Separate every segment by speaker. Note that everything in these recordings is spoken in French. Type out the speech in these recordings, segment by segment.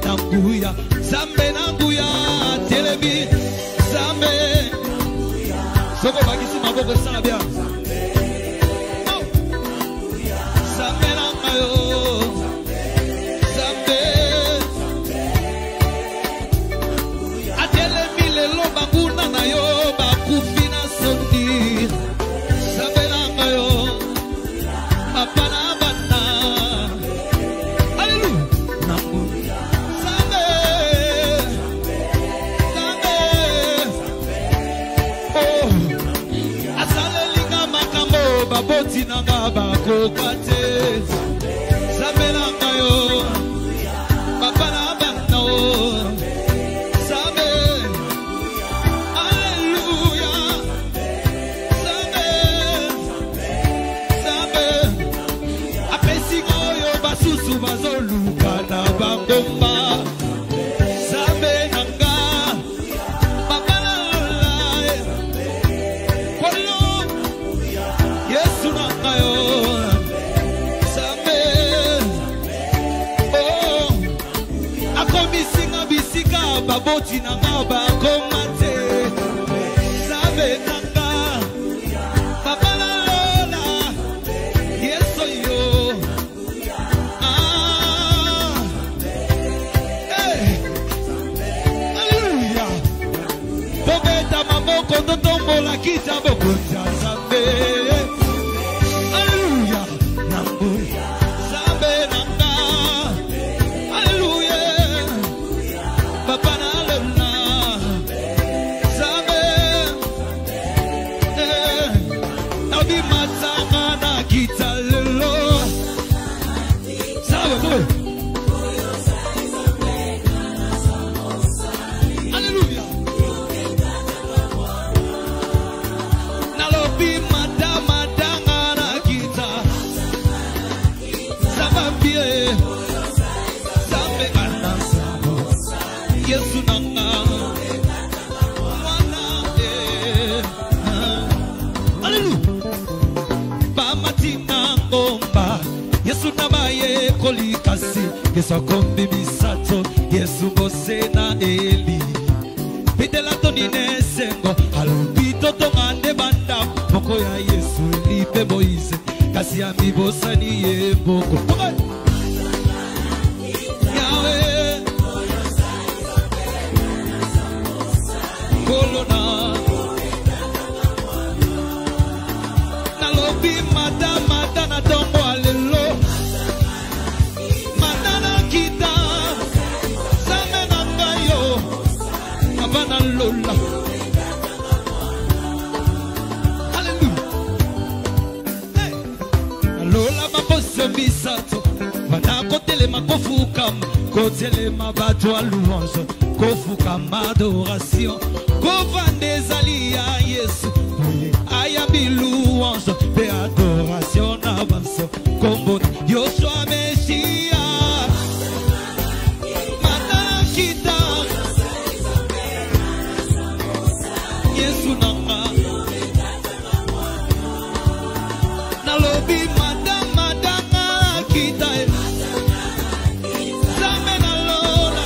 Speaker 1: Nanguya, Zambe Nanguya, Telebi, Zambe. Soko bagisi maboko sana bien. Zambe Nangayo, Zambe. Atelemi lelo banguna na yo, bakufina sondi. Zambe Nangayo, Papa na bana. Baboti nanga bakokate Zambe nangayo Papa na bana o Zambe Alleluia Zambe Zambe Apesi ngoyo basusu bazoluka na bangomba Zambe nanga Papa na lola Kwalo Yesu nangayo Zambe Oh Akomisinga bisika baboti nanga bakomate Zambe nanga Papa la lola Yesu yo Hey Alleluia Bobeta mamoko ndotombo la kita bokonja Zambe Yesu kombi misato Yesu bosena eli Pitela tonine sengo Alubito tongande banda Moko ya Yesu lipe Moise Kasi ya mibosani ye boko Yahweh Kolona Nalobi mata na tombo alelo Lola. Hallelujah. Hey. Lola mabose misato. Bana kotele makofukam. Kotele mabato a louange. Kofukam adoration. Kovande zali a Yesu. Aya mi louange. Pe adoration avance. Kombo Yoshua Meshia. Yesu nanga Nalobi madanga kita Zambe na lola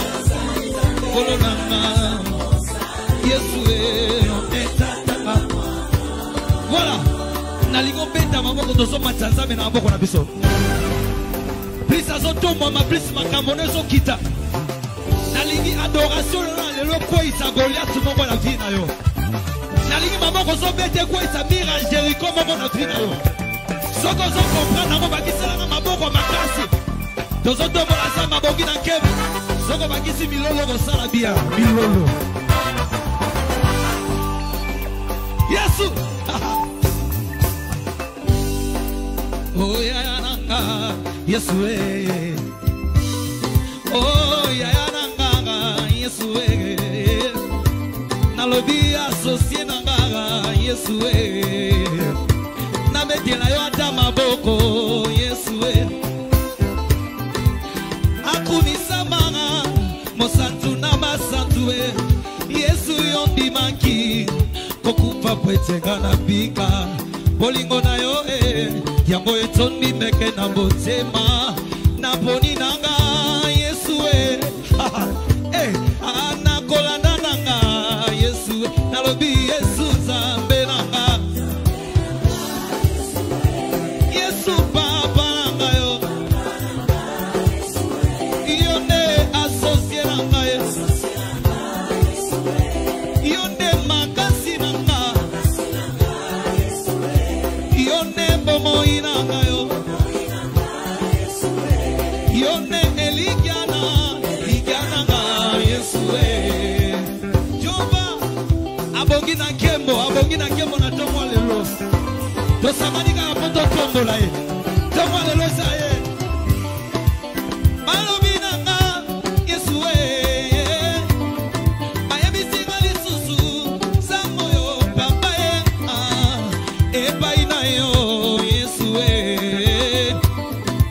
Speaker 1: Kolo nanga Yesu etata Voilà Nalingo beta maboko tozo matanzame na maboko na biso Please azotomwa ma please makamonezo kita Nalingi adoration na lelo kwa Goliath moko na vie na yo Nalingi maboko zo bete kwa Mira Jericho moko na vie na yo Soko zo comprendre ngo bakisela na maboko makasi Tozo tombola sa maboki na kebe Soko bakisi milolo ko sala bia milolo Yesu Oh ya nanga Yesu Oh ya nanga Yesu Nalobi associé nanga Yesu Na metela yo ata maboko Yesu Akumisa manga Mosantu na masantu Yesu yondimaki Kokufa pwetenga na bika Bolingo na yo yango etondi meke na botema Na poni nanga Yonde associé nanga Yonde makasi nanga Yonde bomoi nanga yo Yonde eligiana nga Yesue Jova abongi na kembo na tomo lelo to samani ka poto tombo la ye tomo lelo sa ye malobi nanga Yesue mayebi singali susu sango yo papa ye epai na yo Yesue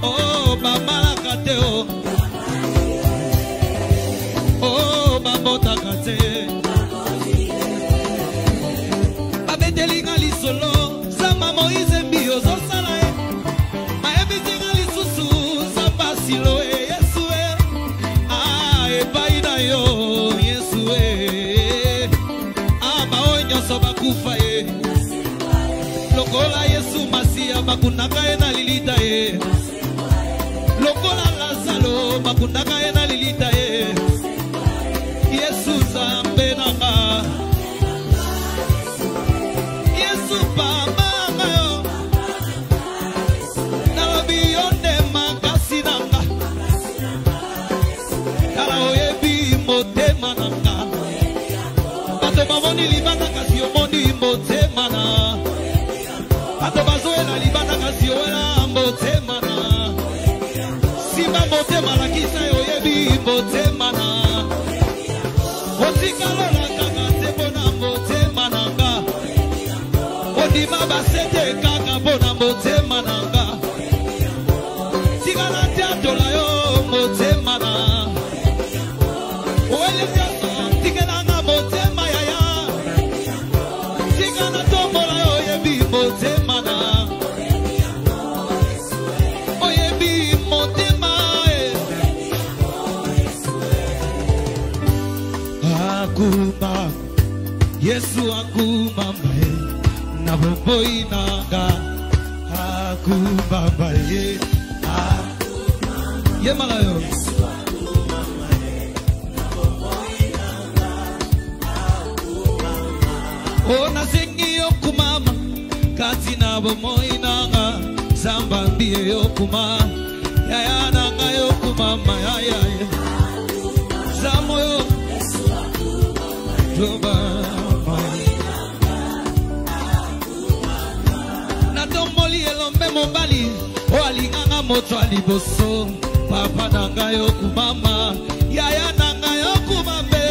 Speaker 1: oh mama la kateo oh babota kate abetelinga lisolo sama Moise mbio zosala e mayebizinga lisusu samba silo e Yesue epai na yo Yesue baonyo so bakufa e lokola Yesu Masia bakundaka e na lilita e lokola Lazaro bakundaka e na lilita e Yesu zambe nanga Yesu papa yo nalobi yonde makasi nanga kala oyebi motema nanga bato bamoni libanda kasi omoni motema na bato bazoela libanda kasi oela motema na simba motema lakisa oyebi motema na otikalola kaka tebona motema nanga odima basete kaka bona motema nanga tikala teatola yo motema na oeleteaso tikelanga motema yaya tikala tombola yo oyebi motema na oyebi motema akuma Yesu akuma mbae na bomboi nanga akuma mbae ye malayo Yesu akuma mbae na bomboi nanga akuma ona zengi yokumama kati na bomboi nanga samba mbie yokuma yaya nanga yokumama yaya zamoyo natomboli elombe mobali o alinganga moto aliboso papa nanga yokumama yaya nanga yokumambe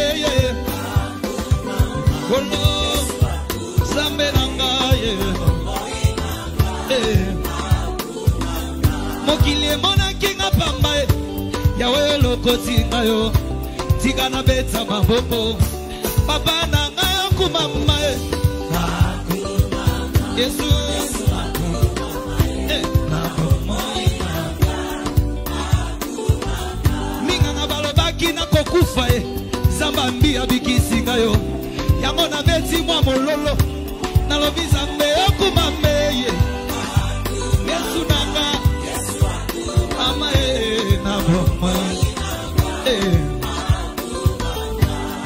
Speaker 1: kolo zambe nanga mokili emonaki nga pamba yawe lokoti ngayo tika na beta maboko papa nanga yokumama Yesu minga nga balobaki na kokufa zamba mbia bikisinga yo yango na beti mwa mololo nalobi zambe yokumama Yesu nanga ama na boma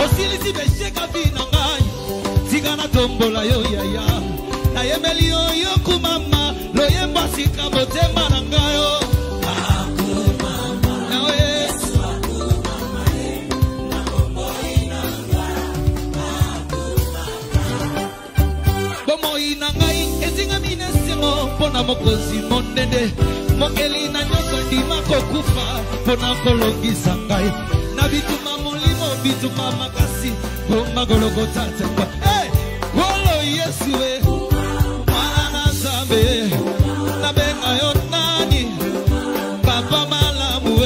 Speaker 1: osilisi besheka bina ngai tika na tombola yo yaya na yemeli yo yokumama loyemba sika motema na ngayo akumama nawe Yesu akumama na bomboi nanga bomoi na ngai ezinga minesimo pona mokozi monene mokeli na nyonso ndima kokufa pona kolongisa ngai na bituma molimo bituma makasi bomba gologota tekwa wolo Yesu mwana na zambe na benga yo nani papa malamu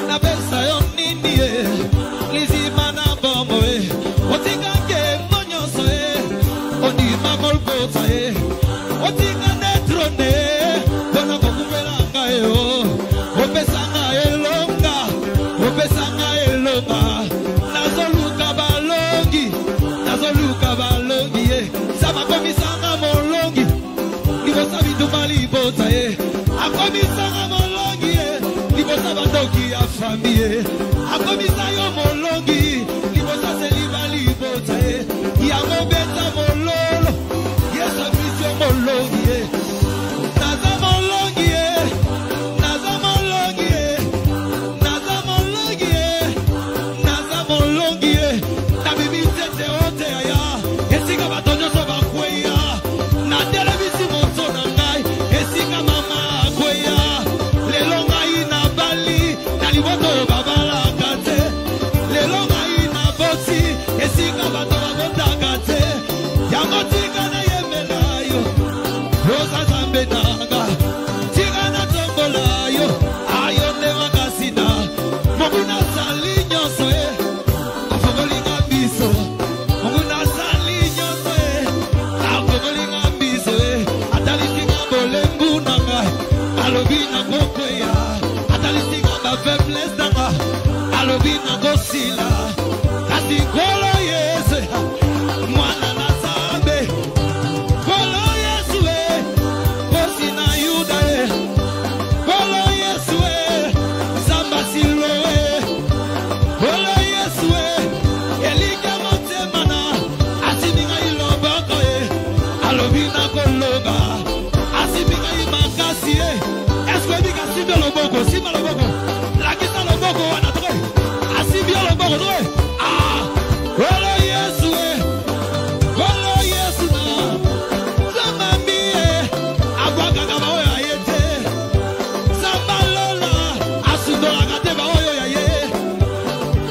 Speaker 1: na besa yo nini lizima na bomo otika ke monyoso ondima molgota otika netrone bona kokubela ngayo opesa nga elonga nazoluka balongi sama komisanga molongi libosa bituma libota akomisanga molongi libosa Ndoki ya famille akomisa yo molongi libosa se libali bote ya mobeta mololo Yesu Kristo molongi naza molongi naza molongi naza molongi naza molongi na bibi tete ote ya esika batonyo so bakweya na televisi moto na ngai esika mama akweya lelo ngai na bali na liboto babala kate lelo ngai na bosi esika bato babotaka te yango tika na yemela yo rosa zambe nanga tika na tombola yo ayo nde makasina mokuna sali nyonso afokolinga biso mokuna sali nyonso afokolinga biso atalitinga bolembu nanga alobi na kokweya atalitinga bafaiblesse nanga alobi na kosila kasi kolo Yesu mwana na Nzambe kolo Yesu kosi na Yuda kolo Yesu Samba silo kolo Yesu elike motemana asiminga iloboko alobi na koloba asiminga imakasi esko bikasi loboko sima loboko lakisa loboko wana toke asibia loboko toke kolo Yesu na Samba mie agwaka kama oyo ayete Samba lola asundola kate ba oyo yaye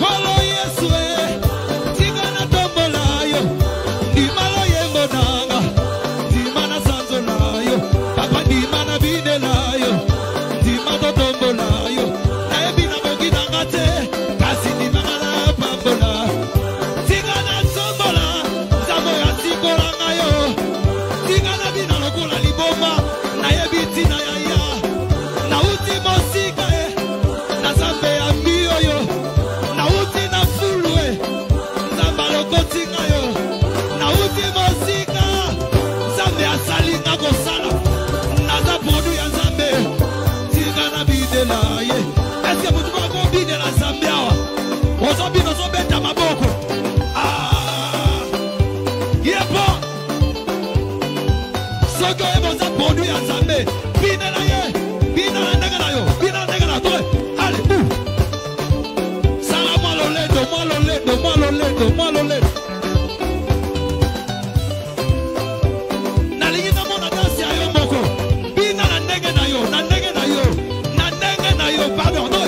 Speaker 1: kolo Yesu tika na tombola yo ndimalo yembo nanga ndimana sanzo na yo papa ndimana binela yo ndimano tombola yo na ebina bongi nanga te kasi ndimana na pambola tika na tombola nzambo ya sikola ngayo tika na bina lokola liboma na yebiti na yaya na uti mosika na Nzambe ya mioyo na uti na fulu Nzamba lokoti ngayo na uti mosika Nzambe asali nga kosala naza podu ya Nzambe tika na bidela ye eske mutu bako bidela Nzambe awa ozobina ozobeta maboko yepo soko eboza podu ya Nzambe bidela ye bina na ndenge na yo bina na ndenge na to ale bu sala mwaloledo mwaloledo mwaloledo mwaloledo nalingi namona dansi ya yo moko bina na ndenge na yo na ndenge na yo na ndenge na yo pardon to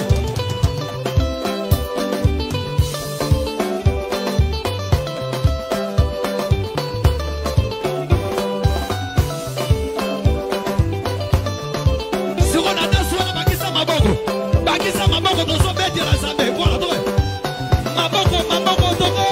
Speaker 1: sikona dansi wana bakisa maboko tozobetela Nzambe voilà to maboko toke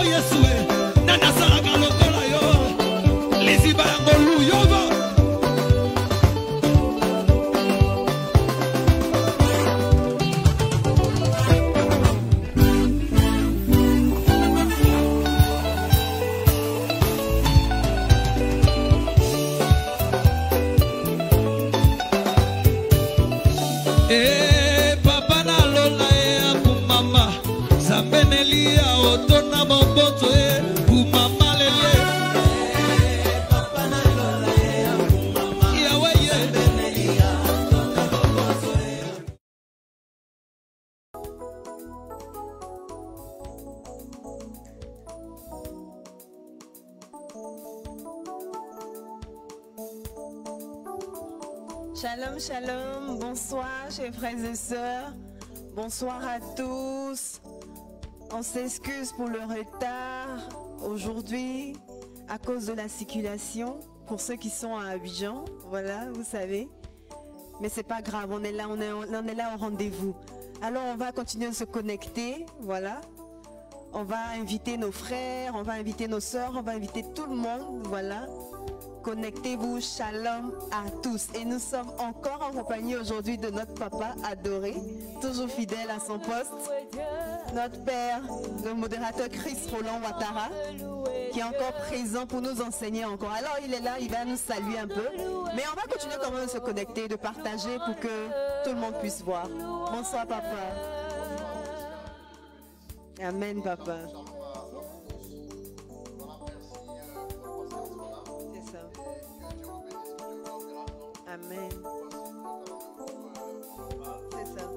Speaker 1: Yesu nana salaka lokola yo lesiba yango luyo
Speaker 2: Shalom, shalom, bonsoir chers frères et sœurs, bonsoir à tous. On s'excuse pour le retard aujourd'hui à cause de la circulation pour ceux qui sont à Abidjan, voilà, vous savez. Mais c'est pas grave, on est là, on est là au rendez-vous. Alors on va continuer de se connecter, voilà. On va inviter nos frères, on va inviter nos sœurs, on va inviter tout le monde, voilà. Connectez-vous, shalom à tous. Et nous sommes encore en compagnie aujourd'hui de notre papa adoré, toujours fidèle à son poste. Notre père, le modérateur Chris Roland Ouattara, qui est encore présent pour nous enseigner encore. Alors il est là, il va nous saluer un peu. Mais on va continuer quand même de se connecter, de partager pour que tout le monde puisse voir. Bonsoir papa. Amen papa. Amen. C'est ça.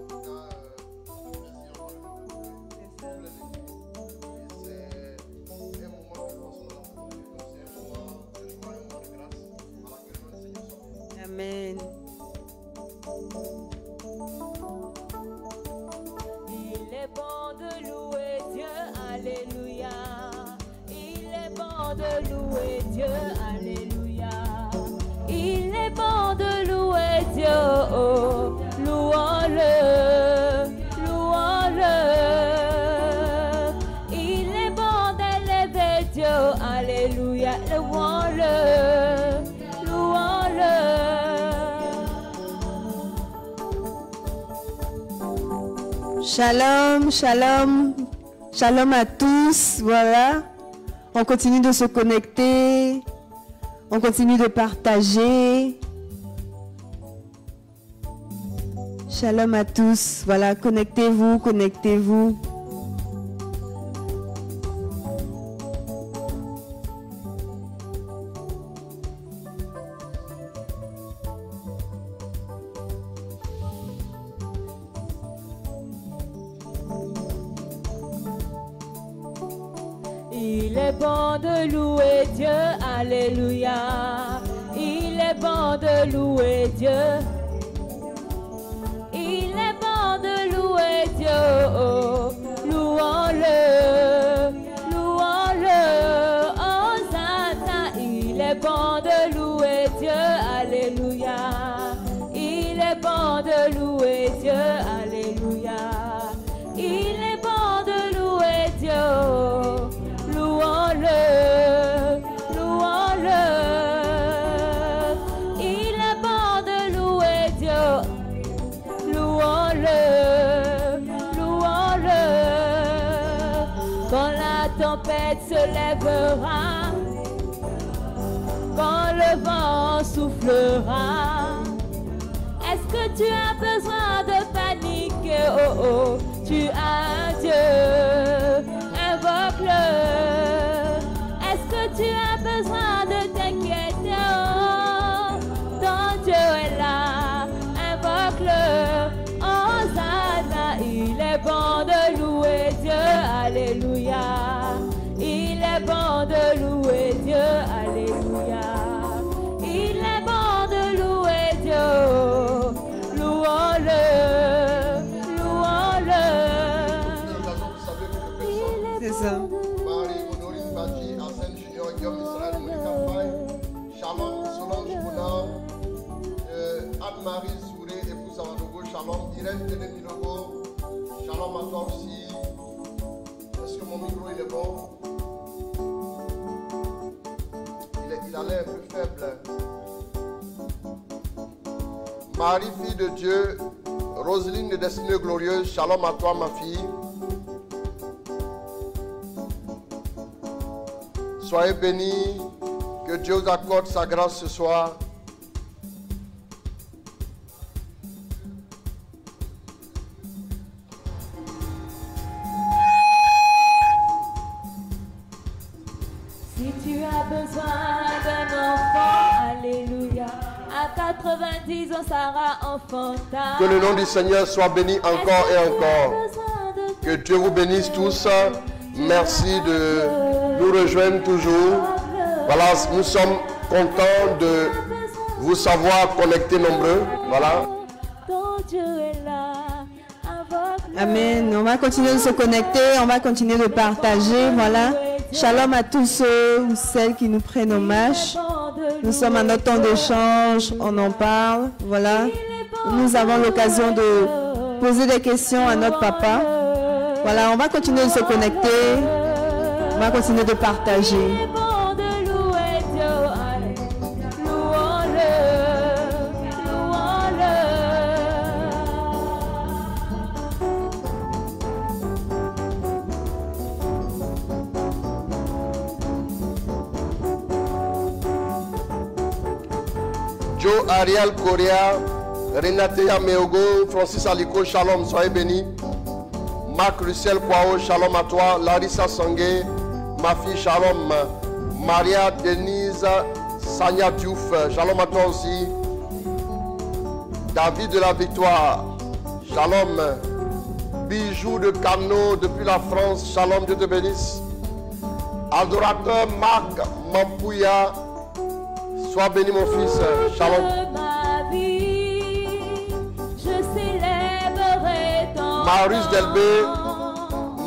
Speaker 2: Amen.
Speaker 3: Il est bon de louer Dieu, alléluia. Il est bon de louer Dieu, alléluia. Il est bon de louer Dieu, oh, louons-le, louons-le. Il est bon d'élever Dieu, alléluia, louons-le, louons-le.
Speaker 2: Shalom, shalom, shalom à tous, voilà. On continue de se connecter. On continue de partager. Shalom à tous. Voilà, connectez-vous, connectez-vous.
Speaker 3: Il est bon de louer Dieu, alléluia. Il est bon de louer Dieu. Il est bon de louer Dieu, oh, louons-le, louons-le. Hosanna, il est bon de louer Dieu, alléluia. Il est bon de louer Dieu, alléluia. Il est bon de louer Dieu. Louons-le, louons-le. Il est bon de louer Dieu. Louons-le, louons-le. Quand la tempête se lèvera, quand le vent soufflera, est-ce que tu as besoin de paniquer? Oh oh, tu as un Dieu, invoque-le. Est-ce que tu as besoin de t'inquiéter? Oh, ton Dieu est là, invoque-le. Hosanna, il est bon de louer Dieu, alléluia. Il est bon de louer Dieu, alléluia. Il est bon de louer Dieu, louons-le, louons-le.
Speaker 2: C'est ça.
Speaker 4: Shalom, Solange Bounard, Anne-Marie Souré, épouse Amadogo, Shalom, Irène Ténémilogo, Shalom à toi aussi. Est-ce que mon micro il est bon? Il a l'air un peu faible. Marie, fille de Dieu, Roselyne de Destinée Glorieuse, Shalom à toi ma fille. Soyez bénis. Que Dieu vous accorde sa grâce ce soir.
Speaker 3: Si tu as besoin d'un enfant, alléluia. À 90 ans, Sarah enfanta.
Speaker 4: Que le nom du Seigneur soit béni encore et encore. Que Dieu vous bénisse tous. Merci de nous rejoindre toujours. Voilà, nous sommes contents de vous savoir connecter nombreux. Voilà.
Speaker 3: Ton Dieu est là.
Speaker 2: Amen. On va continuer de se connecter, on va continuer de partager. Voilà. Shalom à tous ceux ou celles qui nous prennent en marche. Nous sommes à notre temps d'échange, on en parle. Voilà. Nous avons l'occasion de poser des questions à notre papa. Voilà, on va continuer de se connecter. On va continuer de partager.
Speaker 4: Joe Ariel Correa, Renate Meogo, Francis Aliko, shalom, soyez bénis. Marc Russell Kwao, shalom à toi. Larissa Sangue, ma fille, shalom. Maria Denise Sanya Diouf, shalom à toi aussi. David de la Victoire, shalom. Bijou de Cano depuis la France, shalom, Dieu te bénisse. Adorateur Marc Mampouya, sois béni mon fils, shalom. Marius Delbé,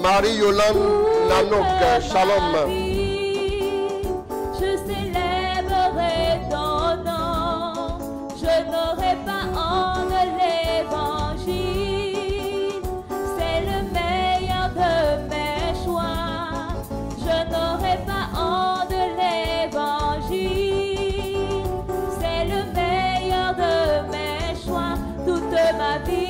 Speaker 4: Marie-Yolande Nanok, shalom.
Speaker 3: Je célébrerai ton nom, je n'aurai pas honte de l'évangile, c'est le meilleur de mes choix, je n'aurai pas honte de l'évangile, c'est le meilleur de mes choix, toute ma vie.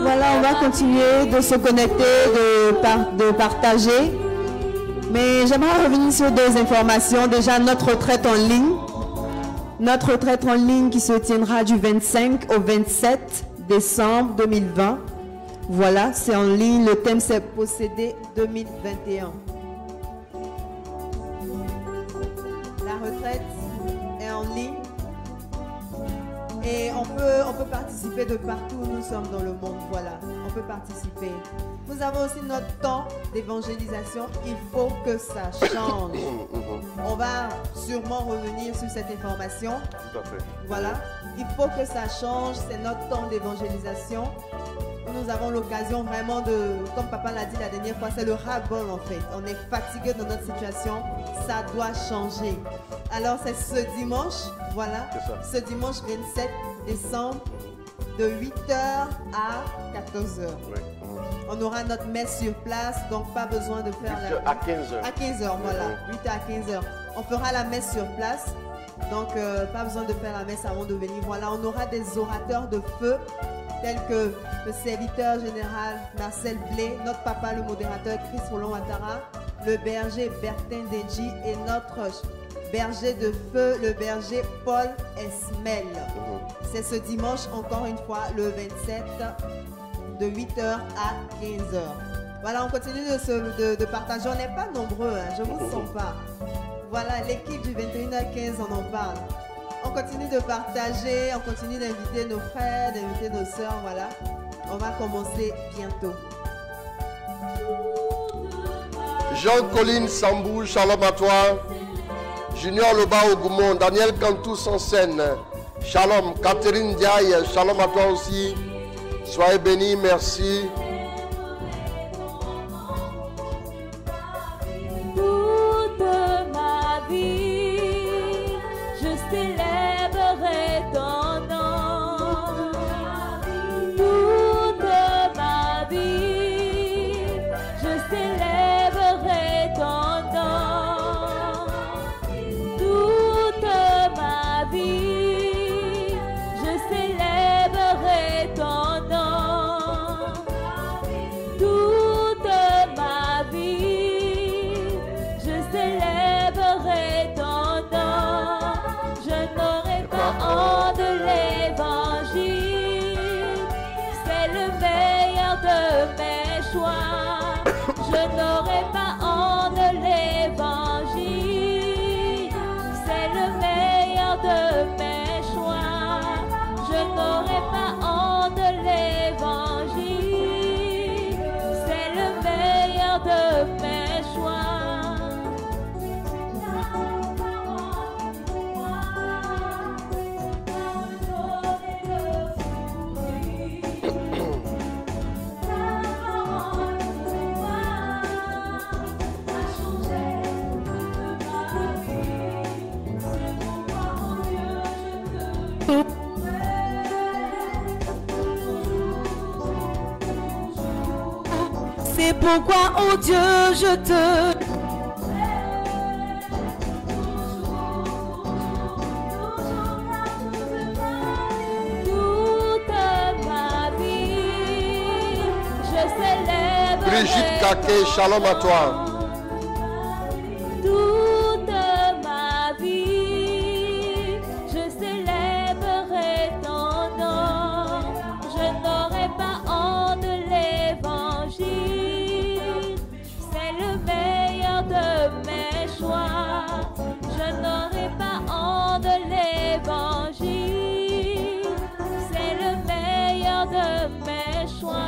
Speaker 2: Voilà, on va continuer de se connecter, de partager. Mais j'aimerais revenir sur deux informations. Déjà, notre retraite en ligne. Notre retraite en ligne qui se tiendra du 25 au 27 décembre 2020. Voilà, c'est en ligne. Le thème, c'est Posséder 2021. La retraite est en ligne. Et on peut participer de partout où nous sommes dans le monde. Voilà, on peut participer. Nous avons aussi notre temps d'évangélisation. Il faut que ça change. On va sûrement revenir sur cette information.
Speaker 4: Tout à fait.
Speaker 2: Voilà, il faut que ça change. C'est notre temps d'évangélisation. Nous avons l'occasion vraiment de, comme papa l'a dit la dernière fois, c'est le ras-le-bol en fait. On est fatigué de notre situation. Ça doit changer. Alors c'est ce dimanche, voilà, ce dimanche 27 décembre de 8h à 14h.
Speaker 4: Oui.
Speaker 2: On aura notre messe sur place, donc pas besoin de faire
Speaker 4: 8h à 15h.
Speaker 2: À 15h, voilà, 8h à 15h. On fera la messe sur place, donc pas besoin de faire la messe avant de venir. Voilà, on aura des orateurs de feu, tels que le serviteur général Marcel Blé, notre papa le modérateur Chris Roland Ouattara, le berger Bertin Deji et notre berger de feu, le berger Paul Esmel. C'est ce dimanche, encore une fois, le 27, de 8h à 15h. Voilà, on continue de partager. On n'est pas nombreux, hein, je ne vous sens pas. Voilà, l'équipe du 21h15, on en parle. On continue de partager, on continue d'inviter nos frères, d'inviter nos sœurs, voilà. On va commencer bientôt.
Speaker 4: Jean-Colline Sambou, shalom à toi. Junior Loba Ogoumon, Daniel Cantous en scène, shalom. Catherine Diaye, shalom à toi aussi. Soyez bénis, merci.
Speaker 3: Toute ma vie, je célébrerai ton nom. Toute ma vie, je célébrerai ton nom. Toute ma vie, je célébrerai ton nom.
Speaker 5: C'est pourquoi, oh Dieu, je te...
Speaker 3: Toute ma vie, je célèbre.
Speaker 4: Brigitte Kake, shalom à toi.
Speaker 3: Toute ma vie, je célébrerai ton nom. Je n'aurai pas honte de l'évangile. C'est le meilleur de mes choix. Je n'aurai pas honte de l'évangile. C'est le meilleur de mes choix.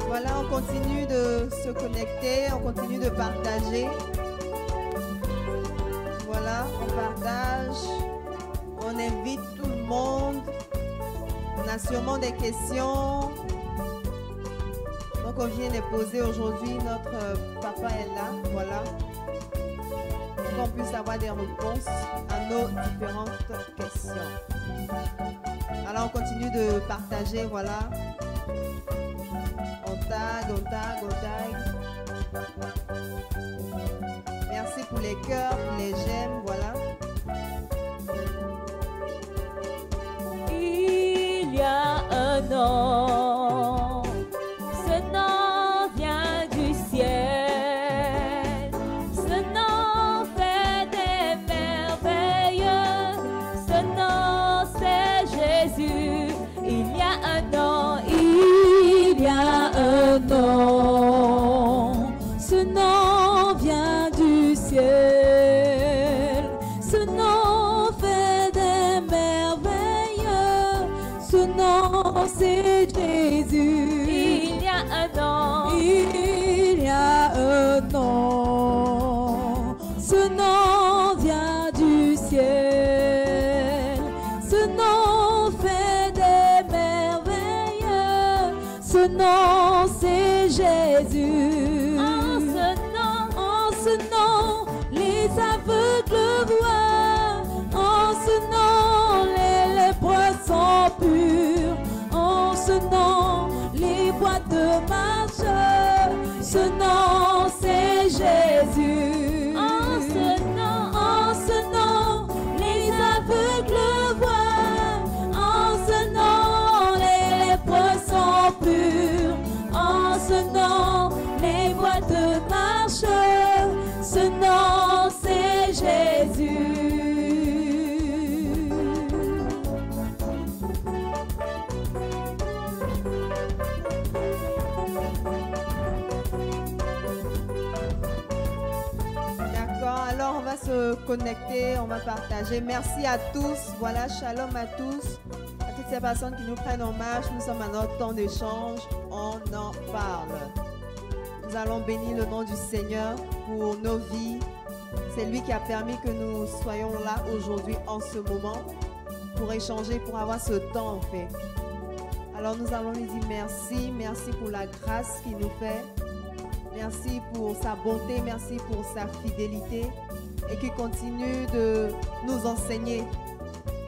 Speaker 2: Voilà, on continue de se connecter, on continue de partager. Voilà, on partage, on invite tout le monde. On a sûrement des questions. Donc on vient de poser aujourd'hui, notre papa est là, voilà. Pour qu'on puisse avoir des réponses à nos différentes questions. Alors on continue de partager, voilà. On tag. Merci pour les cœurs, pour les j'aime, voilà.
Speaker 3: Il y a un nom, ce nom vient du ciel, ce nom fait des merveilles, ce nom c'est Jésus. Il y a un nom, il y a un nom, ce nom vient du ciel, ce nom fait des merveilles, ce nom c'est Jésus. Il y a un nom, il y a un nom, ce nom vient du ciel, ce nom fait des merveilles, ce nom c'est Jésus. En ce nom, les aveugles voient. En ce nom, les lépreux sont purs. En ce nom, les boiteux marchent. Ce nom c'est Jésus. En ce nom, les aveugles voient. En ce nom, les lépreux sont purs. En ce nom, les boiteux marchent. Ce nom c'est Jésus.
Speaker 2: D'accord, alors on va se connecter, on va partager. Merci à tous. Voilà, shalom à tous. À toutes ces personnes qui nous prennent en marche. Nous sommes à notre temps d'échange. On en parle. Nous allons bénir le nom du Seigneur pour nos vies. C'est lui qui a permis que nous soyons là aujourd'hui en ce moment pour échanger, pour avoir ce temps en fait. Alors nous allons lui dire merci, merci pour la grâce qu'il nous fait. Merci pour sa bonté, merci pour sa fidélité et qu'il continue de nous enseigner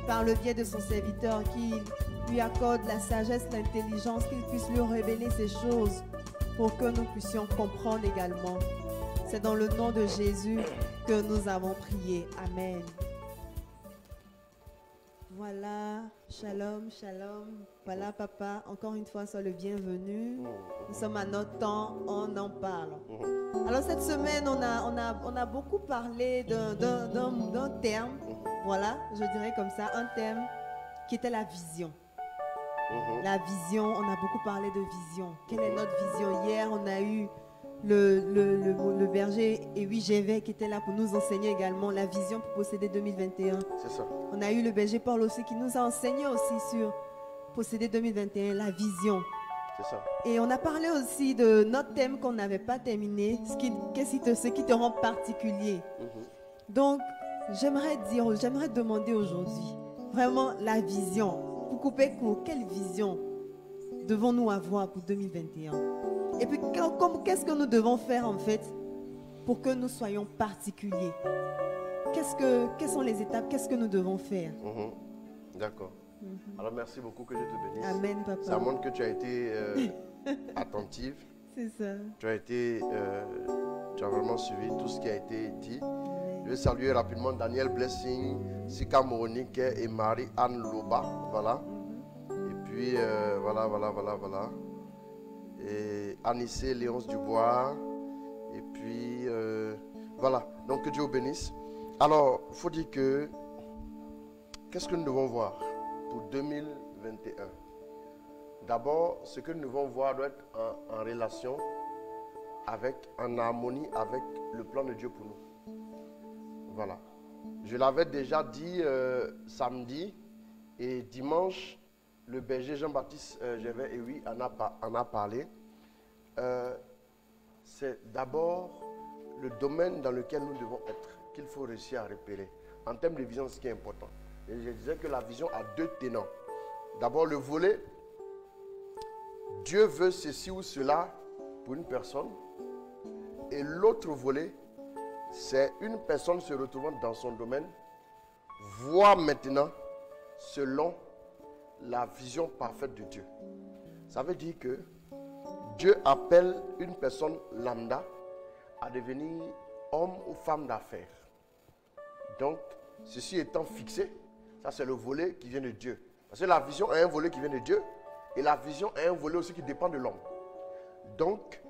Speaker 2: par le biais de son serviteur, qu'il lui accorde la sagesse, l'intelligence, qu'il puisse lui révéler ces choses pour que nous puissions comprendre également. C'est dans le nom de Jésus que nous avons prié. Amen. Voilà, shalom, shalom. Voilà, papa, encore une fois, sois le bienvenu. Nous sommes à notre temps, on en parle. Alors, cette semaine, on a beaucoup parlé d'un terme, voilà, je dirais comme ça, un thème qui était la vision. La vision, on a beaucoup parlé de vision. Quelle est notre vision? Hier, on a eu le berger Ewi Gévais qui était là pour nous enseigner également la vision pour posséder 2021.
Speaker 4: C'est ça.
Speaker 2: On a eu le berger Paul aussi qui nous a enseigné aussi sur posséder 2021, la vision.
Speaker 4: C'est ça.
Speaker 2: Et on a parlé aussi de notre thème qu'on n'avait pas terminé, ce qui te rend particulier. Donc, j'aimerais demander aujourd'hui, vraiment la vision. Pour couper court, quelle vision devons-nous avoir pour 2021? Et puis, qu'est-ce que nous devons faire en fait pour que nous soyons particuliers? Quelles sont les étapes? Qu'est-ce que nous devons faire?
Speaker 4: D'accord. Alors, merci beaucoup, que Dieu te bénisse.
Speaker 2: Amen, papa.
Speaker 4: Ça montre que tu as été attentive.
Speaker 2: C'est ça.
Speaker 4: Tu as vraiment suivi tout ce qui a été dit. Je vais saluer rapidement Daniel Blessing, Sika Monique et Marie-Anne Loba. Voilà. Et puis, voilà. Et Anissé Léonce Dubois. Et puis, voilà. Donc, que Dieu vous bénisse. Alors, il faut dire que, qu'est-ce que nous devons voir pour 2021? D'abord, ce que nous devons voir doit être en relation en harmonie avec le plan de Dieu pour nous. Voilà. Je l'avais déjà dit samedi et dimanche, le berger Jean-Baptiste Gévais, et oui, en a parlé. C'est d'abord le domaine dans lequel nous devons être qu'il faut réussir à repérer. En termes de vision, ce qui est important. Et je disais que la vision a deux tenants. D'abord, le volet, Dieu veut ceci ou cela pour une personne. Et l'autre volet, c'est une personne se retrouvant dans son domaine, voit maintenant selon la vision parfaite de Dieu. Ça veut dire que Dieu appelle une personne lambda à devenir homme ou femme d'affaires. Donc, ceci étant fixé, ça c'est le volet qui vient de Dieu. Parce que la vision a un volet qui vient de Dieu et la vision a un volet aussi qui dépend de l'homme. Donc,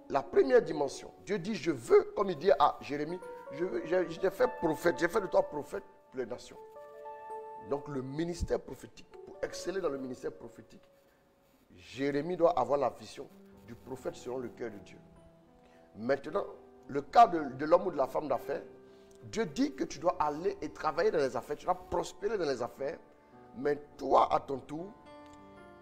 Speaker 4: la première dimension, Dieu dit, je veux, comme il dit à Jérémie, je t'ai fait prophète, j'ai fait de toi prophète pour les nations. Donc le ministère prophétique, pour exceller dans le ministère prophétique, Jérémie doit avoir la vision du prophète selon le cœur de Dieu. Maintenant, le cas de l'homme ou de la femme d'affaires, Dieu dit que tu dois aller et travailler dans les affaires, tu dois prospérer dans les affaires, mais toi, à ton tour,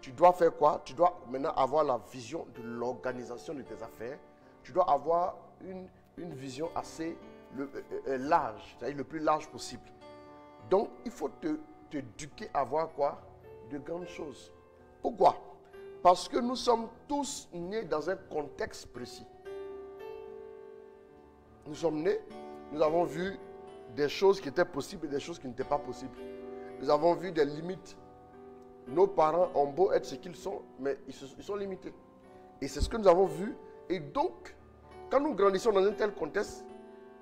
Speaker 4: tu dois faire quoi? Tu dois maintenant avoir la vision de l'organisation de tes affaires. Tu dois avoir une vision assez large, c'est-à-dire le plus large possible. Donc, il faut t'éduquer à voir quoi? De grandes choses. Pourquoi? Parce que nous sommes tous nés dans un contexte précis. Nous sommes nés, nous avons vu des choses qui étaient possibles et des choses qui n'étaient pas possibles. Nous avons vu des limites. Nos parents ont beau être ce qu'ils sont, mais ils sont limités. Et c'est ce que nous avons vu. Et donc, quand nous grandissons dans un tel contexte,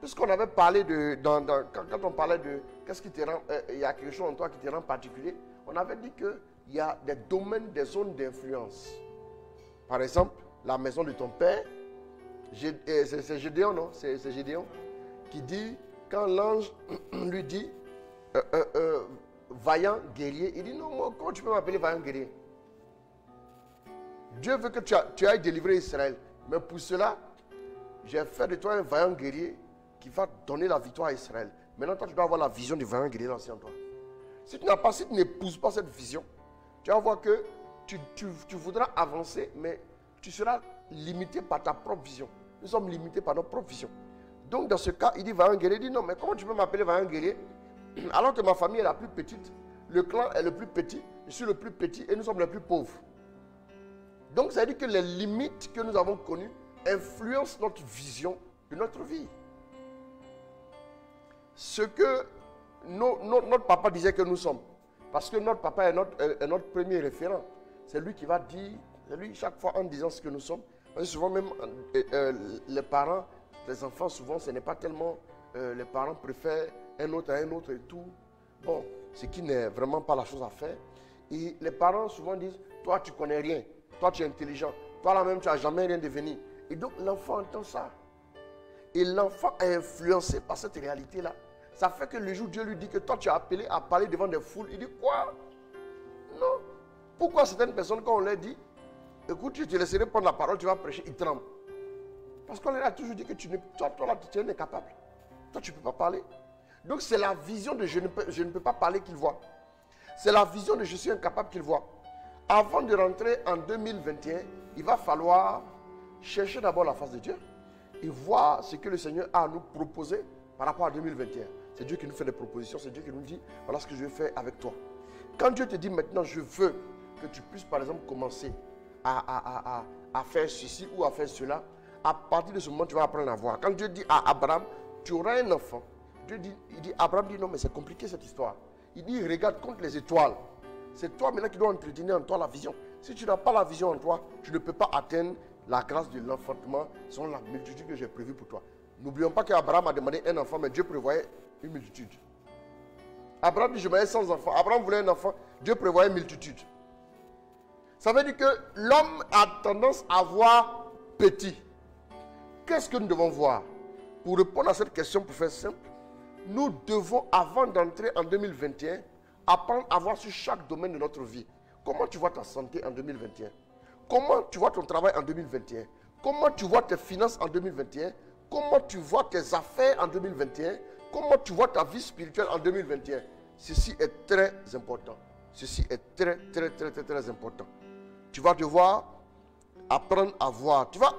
Speaker 4: puisqu'on avait parlé quand on parlait de qu'est-ce qui te rend, il y a quelque chose en toi qui te rend particulier, on avait dit qu'il y a des domaines, des zones d'influence. Par exemple, la maison de ton père, c'est Gédéon, non? C'est Gédéon qui dit, quand l'ange lui dit, vaillant guerrier, il dit, non, moi, comment tu peux m'appeler vaillant guerrier? Dieu veut que tu ailles délivrer Israël. Mais pour cela, j'ai fait de toi un vaillant guerrier qui va donner la victoire à Israël. Maintenant, toi, tu dois avoir la vision du vaillant guerrier dans toi. Si tu n'épouses pas cette vision, tu vas voir que tu voudras avancer, mais tu seras limité par ta propre vision. Nous sommes limités par notre propre vision. Donc, dans ce cas, il dit vaillant guerrier. Il dit, non, mais comment tu peux m'appeler vaillant guerrier alors que ma famille est la plus petite, le clan est le plus petit, je suis le plus petit et nous sommes les plus pauvres. Donc, ça veut dire que les limites que nous avons connues influencent notre vision de notre vie. Ce que notre papa disait que nous sommes, parce que notre papa est notre premier référent. C'est lui qui va dire, c'est lui chaque fois en disant ce que nous sommes. Parce que souvent même les parents, les enfants, souvent ce n'est pas tellement, les parents préfèrent un autre à un autre et tout. Bon, ce qui n'est vraiment pas la chose à faire. Et les parents souvent disent, toi tu connais rien, toi tu es intelligent, toi là même tu n'as jamais rien devenu. Et donc l'enfant entend ça. Et l'enfant est influencé par cette réalité-là. Ça fait que le jour où Dieu lui dit que toi tu es appelé à parler devant des foules, il dit quoi? Non. Pourquoi certaines personnes, quand on leur dit, écoute, je te laisserai prendre la parole, tu vas prêcher, ils tremblent. Parce qu'on leur a toujours dit que toi là, tu es incapable. Toi, tu ne peux pas parler. Donc, c'est la vision de je ne peux pas parler qu'il voit. C'est la vision de je suis incapable qu'il voit. Avant de rentrer en 2021, il va falloir chercher d'abord la face de Dieu et voir ce que le Seigneur a à nous proposer par rapport à 2021. C'est Dieu qui nous fait des propositions, c'est Dieu qui nous dit, voilà ce que je vais faire avec toi. Quand Dieu te dit maintenant, je veux que tu puisses par exemple commencer à faire ceci ou à faire cela, à partir de ce moment, tu vas apprendre à voir. Quand Dieu dit à Abraham, tu auras un enfant, Abraham dit non, mais c'est compliqué cette histoire. Il dit, regarde, compte les étoiles. C'est toi maintenant qui dois entretenir en toi la vision. Si tu n'as pas la vision en toi, tu ne peux pas atteindre la grâce de l'enfantement selon la multitude que j'ai prévue pour toi. N'oublions pas qu'Abraham a demandé un enfant, mais Dieu prévoyait une multitude. Abraham dit, je voulais 100 enfants. Abraham voulait un enfant, Dieu prévoyait une multitude. Ça veut dire que l'homme a tendance à voir petit. Qu'est-ce que nous devons voir? Pour répondre à cette question, pour faire simple, nous devons, avant d'entrer en 2021, apprendre à voir sur chaque domaine de notre vie. Comment tu vois ta santé en 2021? Comment tu vois ton travail en 2021? Comment tu vois tes finances en 2021? Comment tu vois tes affaires en 2021? Comment tu vois ta vie spirituelle en 2021? Ceci est très important. Ceci est très, très, très, très, très important. Tu vas devoir apprendre à voir. Tu vas,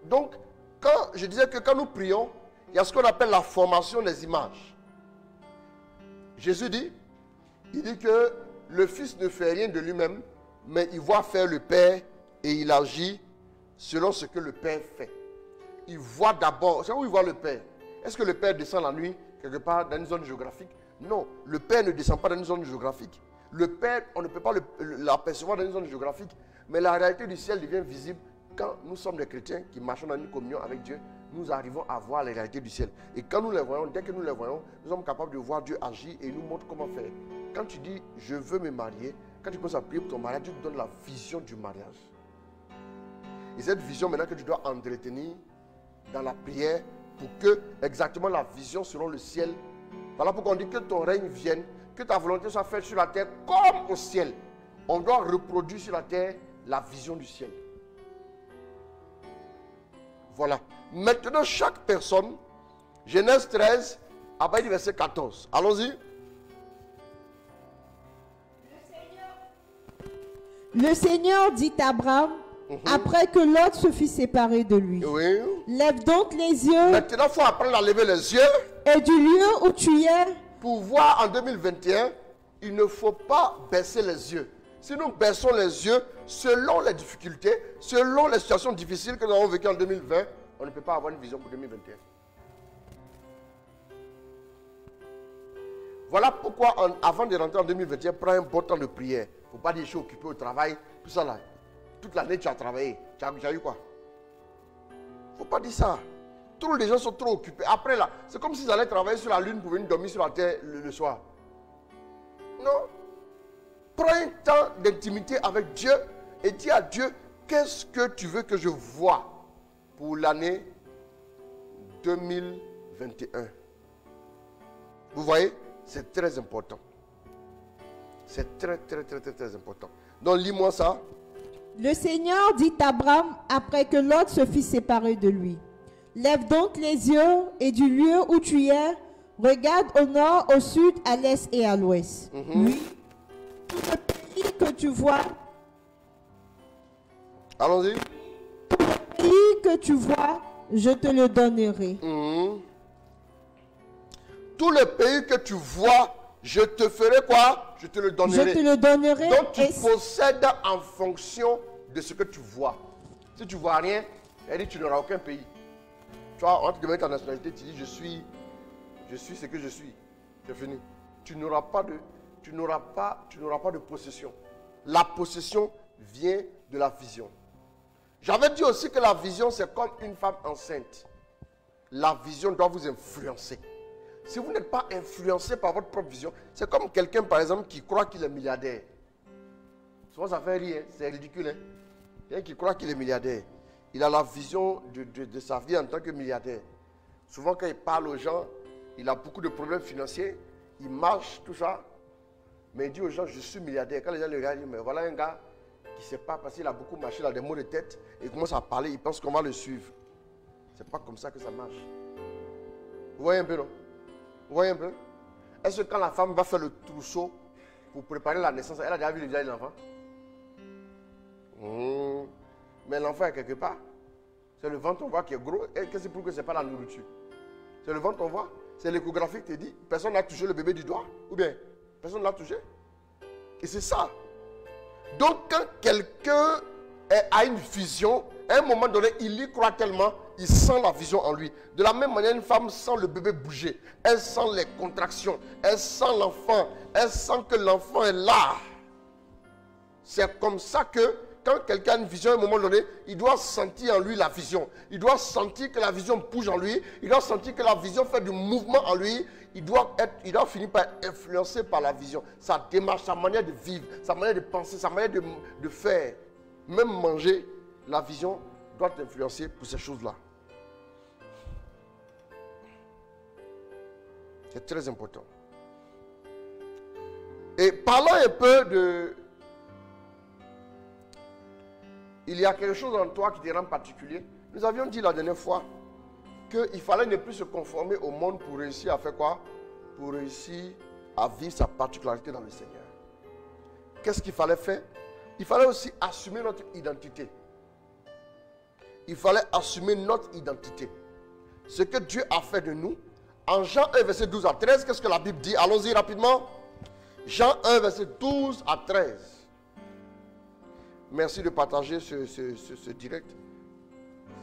Speaker 4: donc, quand je disais que quand nous prions, il y a ce qu'on appelle la formation des images. Jésus dit, il dit que le Fils ne fait rien de lui-même, mais il voit faire le Père et il agit selon ce que le Père fait. Il voit d'abord, c'est où il voit le Père? Est-ce que le Père descend la nuit quelque part dans une zone géographique? Non, le Père ne descend pas dans une zone géographique. Le Père, on ne peut pas l'apercevoir dans une zone géographique, mais la réalité du ciel devient visible quand nous sommes des chrétiens qui marchons dans une communion avec Dieu. Nous arrivons à voir les réalités du ciel. Et quand nous les voyons, dès que nous les voyons, nous sommes capables de voir Dieu agir et il nous montre comment faire. Quand tu dis, je veux me marier, quand tu commences à prier pour ton mariage, Dieu te donne la vision du mariage. Et cette vision maintenant que tu dois entretenir dans la prière pour que exactement la vision selon le ciel. Voilà pourquoi on dit que ton règne vienne, que ta volonté soit faite sur la terre comme au ciel. On doit reproduire sur la terre la vision du ciel. Voilà. Maintenant, chaque personne, Genèse 13, à partir du verset 14. Allons-y.
Speaker 5: Le Seigneur dit à Abraham, après que Lot se fut séparé de lui,
Speaker 4: Oui.
Speaker 5: lève donc les yeux
Speaker 4: Maintenant, il faut apprendre à lever les yeux.
Speaker 5: et du lieu où tu es,
Speaker 4: Pour voir en 2021, il ne faut pas baisser les yeux. Si nous baissons les yeux, selon les difficultés, selon les situations difficiles que nous avons vécues en 2020, on ne peut pas avoir une vision pour 2021. Voilà pourquoi, avant de rentrer en 2021, prends un bon temps de prière. Il ne faut pas dire je suis occupé au travail, tout ça là. Toute l'année tu as travaillé. Tu as eu quoi? Il ne faut pas dire ça. Tous les gens sont trop occupés. Après là, c'est comme s'ils allaient travailler sur la lune pour venir dormir sur la terre le soir. Non. Prends un temps d'intimité avec Dieu et dis à Dieu, qu'est-ce que tu veux que je voie pour l'année 2021? Vous voyez, c'est très important. C'est très, très, très, très, très important. Donc, lis-moi ça.
Speaker 5: le Seigneur dit à Abraham après que Lot se fit séparer de lui. Lève donc les yeux et du lieu où tu es, regarde au nord, au sud, à l'est et à l'ouest. Oui. Tout le pays que tu vois,
Speaker 4: Allons-y.
Speaker 5: pays que tu vois, je te le donnerai.
Speaker 4: Tout le pays que tu vois, je te ferai quoi? Je te le donnerai.
Speaker 5: Je te le donnerai.
Speaker 4: Donc tu
Speaker 5: et
Speaker 4: possèdes en fonction de ce que tu vois. Si tu ne vois rien, elle dit tu n'auras aucun pays. Tu vois, on te demande ta nationalité, tu dis je suis ce que je suis. C'est fini. Tu n'auras pas de possession. La possession vient de la vision. J'avais dit aussi que la vision c'est comme une femme enceinte. La vision doit vous influencer. Si vous n'êtes pas influencé par votre propre vision, c'est comme quelqu'un, par exemple, qui croit qu'il est milliardaire. Souvent, ça fait rire, c'est ridicule. Hein? Quelqu'un qui croit qu'il est milliardaire. Il a la vision de sa vie en tant que milliardaire. Souvent, quand il parle aux gens, il a beaucoup de problèmes financiers. Il marche, tout ça. Mais il dit aux gens, je suis milliardaire. Quand les gens le regardent, ils disent, mais voilà un gars qui ne sait pas parce qu'il a beaucoup marché, il a des maux de tête. Et il commence à parler, il pense qu'on va le suivre. C'est pas comme ça que ça marche. Vous voyez un peu, non? Vous voyez un peu? Est-ce que quand la femme va faire le trousseau pour préparer la naissance, elle a déjà vu le visage de l'enfant? Mais l'enfant est quelque part. C'est le ventre, on voit qui est gros. Et qu'est-ce que c'est pour que ce n'est pas la nourriture? C'est le ventre, on voit. C'est l'échographie qui te dit. Personne n'a touché le bébé du doigt. Ou bien, personne ne l'a touché. Et c'est ça. Donc, quand quelqu'un a une vision, à un moment donné, il y croit tellement, il sent la vision en lui. De la même manière, une femme sent le bébé bouger. Elle sent les contractions. Elle sent l'enfant. Elle sent que l'enfant est là. C'est comme ça que, quand quelqu'un a une vision, à un moment donné, il doit sentir en lui la vision. Il doit sentir que la vision bouge en lui. Il doit sentir que la vision fait du mouvement en lui. Il doit finir par être influencé par la vision. Sa démarche, sa manière de vivre, sa manière de penser, sa manière de faire. Même manger, la vision doit influencer pour ces choses-là. C'est très important. Et parlons un peu de... Il y a quelque chose en toi qui te rend particulier. Nous avions dit la dernière fois qu'il fallait ne plus se conformer au monde pour réussir à faire quoi? Pour réussir à vivre sa particularité dans le Seigneur. Qu'est-ce qu'il fallait faire? Il fallait aussi assumer notre identité. Il fallait assumer notre identité. Ce que Dieu a fait de nous. En Jean 1, verset 12 à 13, qu'est-ce que la Bible dit? Allons-y rapidement. Jean 1, verset 12 à 13. Merci de partager ce direct.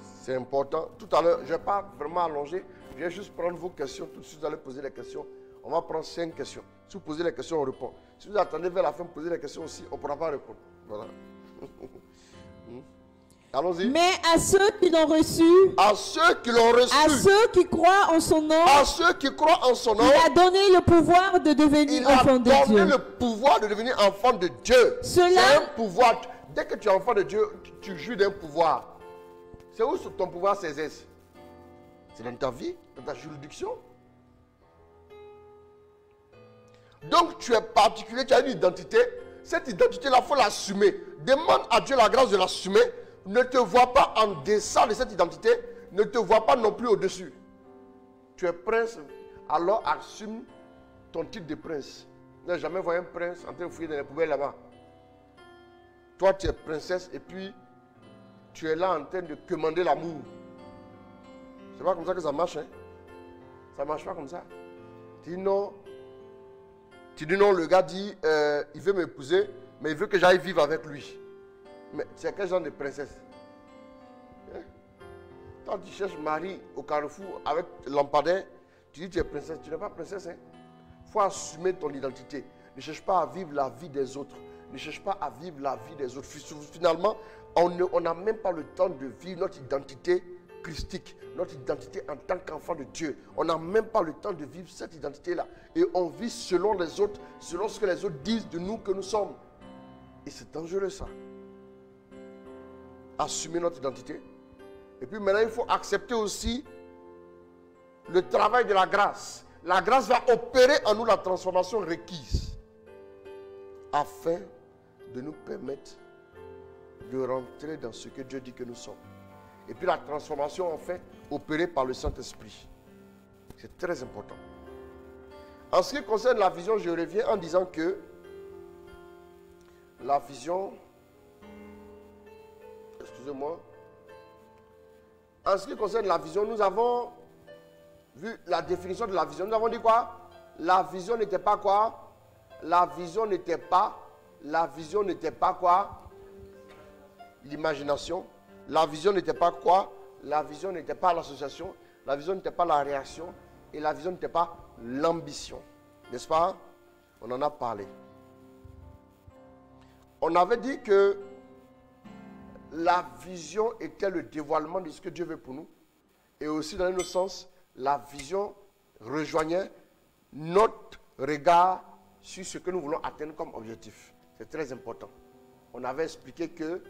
Speaker 4: C'est important. Tout à l'heure, je ne vais pas vraiment allonger. Je vais juste prendre vos questions. Tout de suite, vous allez poser les questions. On va prendre 5 questions. Si vous posez les questions, on répond. Si vous attendez vers la fin, poser les questions aussi, on ne pourra pas répondre. Voilà. Allons-y.
Speaker 5: Mais à ceux qui l'ont reçu,
Speaker 4: à ceux qui l'ont reçu,
Speaker 5: à ceux qui croient en son nom,
Speaker 4: à ceux qui croient en son nom,
Speaker 5: il a donné le pouvoir de devenir enfant de Dieu.
Speaker 4: Il a donné le pouvoir de devenir enfant de Dieu. C'est un pouvoir. Dès que tu es enfant de Dieu, tu jouis d'un pouvoir. C'est où ton pouvoir s'exerce? C'est dans ta vie, dans ta juridiction. Donc tu es particulier, tu as une identité. Cette identité-là, il faut l'assumer. Demande à Dieu la grâce de l'assumer. Ne te vois pas en deçà de cette identité. Ne te vois pas non plus au-dessus. Tu es prince, alors assume ton titre de prince. Je n'ai jamais vu un prince en train de fouiller dans les poubelles là-bas. Toi, tu es princesse et puis tu es là en train de commander l'amour. C'est pas comme ça que ça marche. Hein? Ça ne marche pas comme ça. Tu dis non. Tu dis non, le gars dit, il veut m'épouser, mais il veut que j'aille vivre avec lui. Mais c'est quel genre de princesse? Hein? Quand tu cherches Marie au carrefour avec lampadaire, tu dis tu es princesse. Tu n'es pas princesse. Il faut assumer ton identité. Ne cherche pas à vivre la vie des autres. Ne cherche pas à vivre la vie des autres. Finalement, on n'a même pas le temps de vivre notre identité christique, notre identité en tant qu'enfant de Dieu. On n'a même pas le temps de vivre cette identité-là. Et on vit selon les autres, selon ce que les autres disent de nous que nous sommes. Et c'est dangereux ça. Assumer notre identité. Et puis maintenant, il faut accepter aussi le travail de la grâce. La grâce va opérer en nous la transformation requise afin de nous permettre de rentrer dans ce que Dieu dit que nous sommes. Et puis la transformation en fait opérée par le Saint-Esprit. C'est très important. En ce qui concerne la vision, je reviens en disant que la vision, excusez-moi, en ce qui concerne la vision, nous avons vu la définition de la vision. Nous avons dit quoi? La vision n'était pas quoi? La vision n'était pas quoi? L'imagination. La vision n'était pas quoi? La vision n'était pas l'association. La vision n'était pas la réaction. Et la vision n'était pas l'ambition. N'est-ce pas? On en a parlé. On avait dit que la vision était le dévoilement de ce que Dieu veut pour nous. Et aussi, dans un autre sens, la vision rejoignait notre regard sur ce que nous voulons atteindre comme objectif. C'est très important. On avait expliqué qu'il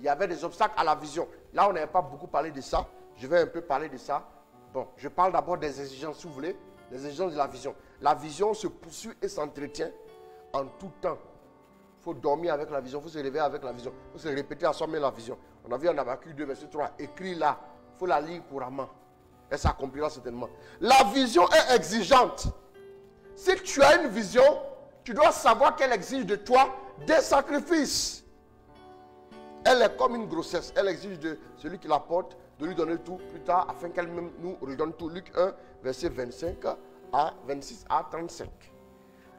Speaker 4: y avait des obstacles à la vision. Là, on n'avait pas beaucoup parlé de ça. Je vais un peu parler de ça. Bon, je parle d'abord des exigences, si vous voulez, les exigences de la vision. La vision se poursuit et s'entretient en tout temps. Il faut dormir avec la vision, il faut se réveiller avec la vision, il faut se répéter à soi-même la vision. On a vu en Habakkuk 2, verset 3, écrit là, il faut la lire couramment. Elle s'accomplira certainement. La vision est exigeante. Si tu as une vision, tu dois savoir qu'elle exige de toi des sacrifices. Elle est comme une grossesse. Elle exige de celui qui la porte de lui donner tout plus tard afin qu'elle-même nous redonne tout. Luc 1, verset 25 à 26 à 35.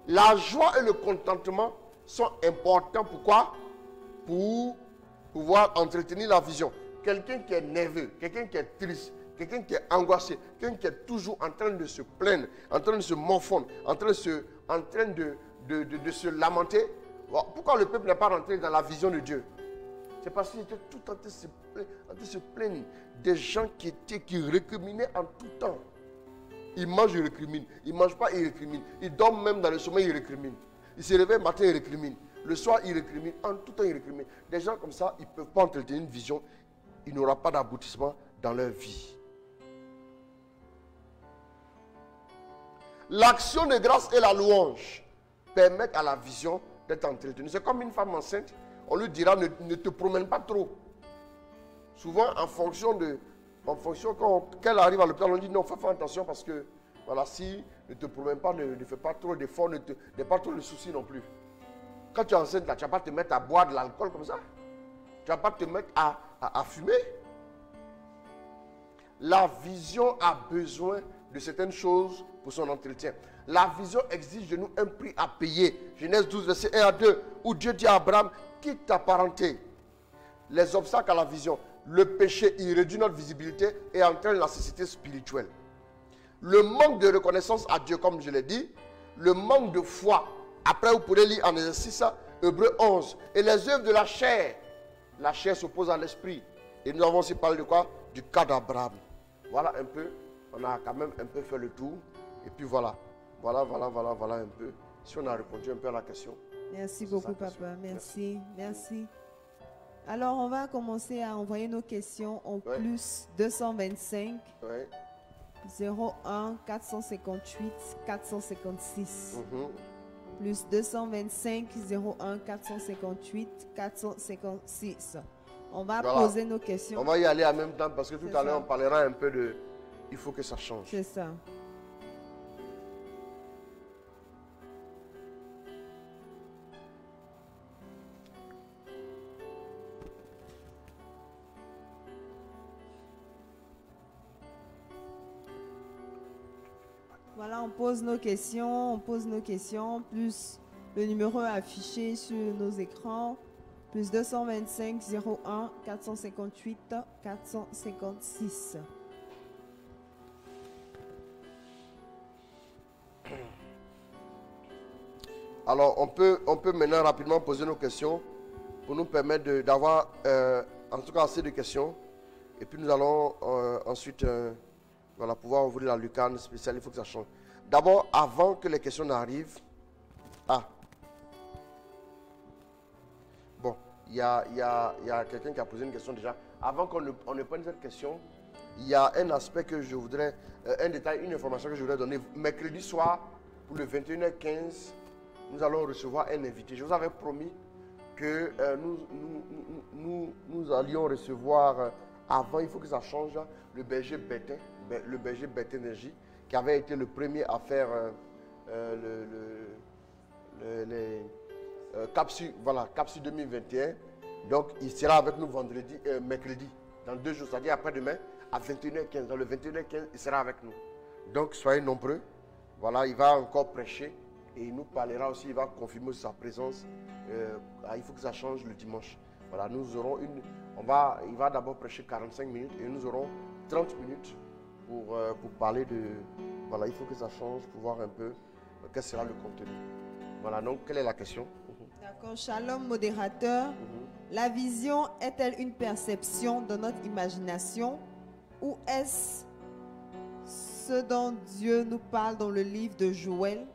Speaker 4: La joie et le contentement sont importants. Pourquoi? Pour pouvoir entretenir la vision. Quelqu'un qui est nerveux, quelqu'un qui est triste, quelqu'un qui est angoissé, quelqu'un qui est toujours en train de se plaindre, en train de se morfondre, en train de se lamenter. Pourquoi le peuple n'est pas rentré dans la vision de Dieu? C'est parce qu'il était tout en train de se plaindre. Des gens qui récriminaient en tout temps. Ils mangent, ils récriminent. Ils ne mangent pas, ils récriminent. Ils dorment même dans le sommeil, ils récriminent. Ils se réveillent le matin, ils récriminent. Le soir, ils récriminent. En tout temps, ils récriminent. Des gens comme ça, ils ne peuvent pas entretenir une vision. Il n'y aura pas d'aboutissement dans leur vie. L'action de grâce et la louange permettent à la vision d'être entretenue. C'est comme une femme enceinte. On lui dira ne te promène pas trop. Souvent, en fonction qu'elle arrive à l'hôpital, on dit non, fais attention parce que voilà, si ne te promène pas, ne fais pas trop d'efforts, n'aie pas trop de soucis non plus. Quand tu es enceinte, là, tu ne vas pas te mettre à boire de l'alcool comme ça. Tu ne vas pas te mettre à fumer. La vision a besoin de certaines choses pour son entretien. La vision exige de nous un prix à payer. Genèse 12, verset 1 à 2, où Dieu dit à Abraham, quitte ta parenté. Les obstacles à la vision. Le péché, il réduit notre visibilité et entraîne la cécité spirituelle. Le manque de reconnaissance à Dieu, comme je l'ai dit. Le manque de foi. Après, vous pourrez lire en exercice Hébreux 11. Et les œuvres de la chair. La chair s'oppose à l'esprit. Et nous avons aussi parlé de quoi? Du cas d'Abraham. Voilà un peu. On a quand même un peu fait le tour. Et puis voilà. Voilà un peu. Si on a répondu un peu à la question.
Speaker 2: Merci beaucoup, papa. Merci. Alors, on va commencer à envoyer nos questions au plus 225 01 458 456. Plus 225 01 458 456. On va poser nos questions.
Speaker 4: On va y aller en même temps parce que tout à l'heure, on parlera un peu de... Il faut que ça change.
Speaker 2: C'est ça. Voilà, on pose nos questions, plus le numéro affiché sur nos écrans, plus 225 01 458 456.
Speaker 4: Alors, on peut maintenant rapidement poser nos questions pour nous permettre d'avoir en tout cas assez de questions. Et puis nous allons ensuite pouvoir ouvrir la lucarne spéciale. Il faut que ça change. D'abord, avant que les questions n'arrivent. Bon, il y a quelqu'un qui a posé une question déjà. Avant qu'on ne prenne cette question, il y a un aspect que je voudrais, un détail, une information que je voudrais donner. Mercredi soir, pour le 21h15, nous allons recevoir un invité. Je vous avais promis que nous allions recevoir, avant, il faut que ça change, le berger Bétin, Énergie, qui avait été le premier à faire Capsule 2021. Donc, il sera avec nous mercredi, dans 2 jours, c'est-à-dire après-demain, à 21h15. Dans le 21h15, il sera avec nous. Donc, soyez nombreux. Voilà, il va encore prêcher. Et il nous parlera aussi, il va confirmer sa présence. Il faut que ça change le dimanche. Voilà, nous aurons il va d'abord prêcher 45 minutes et nous aurons 30 minutes pour parler de... Voilà, il faut que ça change pour voir un peu quel sera le contenu. Voilà, donc quelle est la question?
Speaker 2: D'accord, Shalom, modérateur. La vision est-elle une perception de notre imagination ou est-ce ce dont Dieu nous parle dans le livre de Joël.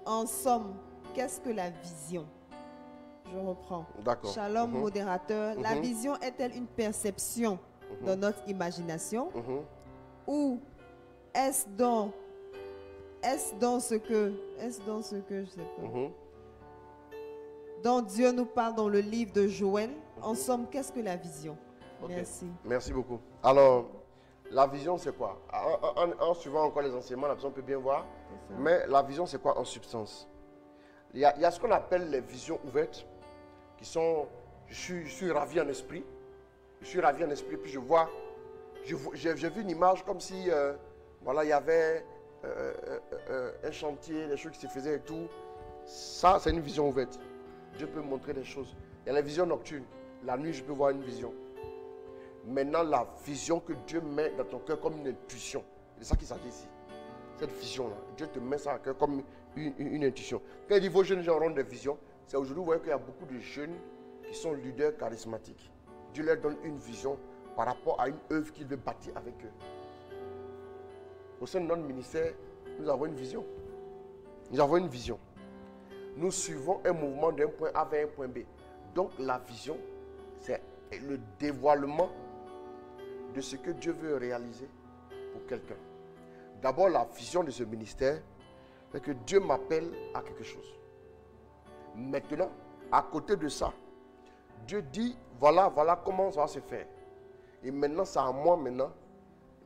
Speaker 2: En somme, qu'est-ce que la vision? Je reprends.
Speaker 4: D'accord.
Speaker 2: Shalom, modérateur. La vision est-elle une perception dans notre imagination? Ou est-ce dans ce que, je sais pas, dont Dieu nous parle dans le livre de Joël? En somme, qu'est-ce que la vision?
Speaker 4: Ok.
Speaker 2: Merci.
Speaker 4: Merci beaucoup. Alors, la vision, c'est quoi? En suivant encore les enseignements, la personne peut bien voir. Mais la vision, c'est quoi en substance? Il y a ce qu'on appelle les visions ouvertes, qui sont, je suis ravi en esprit. Je suis ravi en esprit, puis j'ai vu une image comme si, voilà, il y avait un chantier, des choses qui se faisaient et tout. Ça, c'est une vision ouverte. Dieu peut montrer des choses. Il y a la vision nocturne. La nuit, je peux voir une vision. Maintenant, la vision que Dieu met dans ton cœur comme une intuition. C'est ça qui s'agit ici. Cette vision-là. Dieu te met ça à cœur comme une intuition. Quand il dit vos jeunes gens auront des visions, c'est aujourd'hui vous voyez qu'il y a beaucoup de jeunes qui sont leaders charismatiques. Dieu leur donne une vision par rapport à une œuvre qu'il veut bâtir avec eux. Au sein de notre ministère, nous avons une vision. Nous avons une vision. Nous suivons un mouvement d'un point A vers un point B. Donc la vision, c'est le dévoilement de ce que Dieu veut réaliser pour quelqu'un. D'abord, la vision de ce ministère, c'est que Dieu m'appelle à quelque chose. Maintenant, à côté de ça, Dieu dit, voilà comment ça va se faire. Et maintenant, c'est à moi maintenant,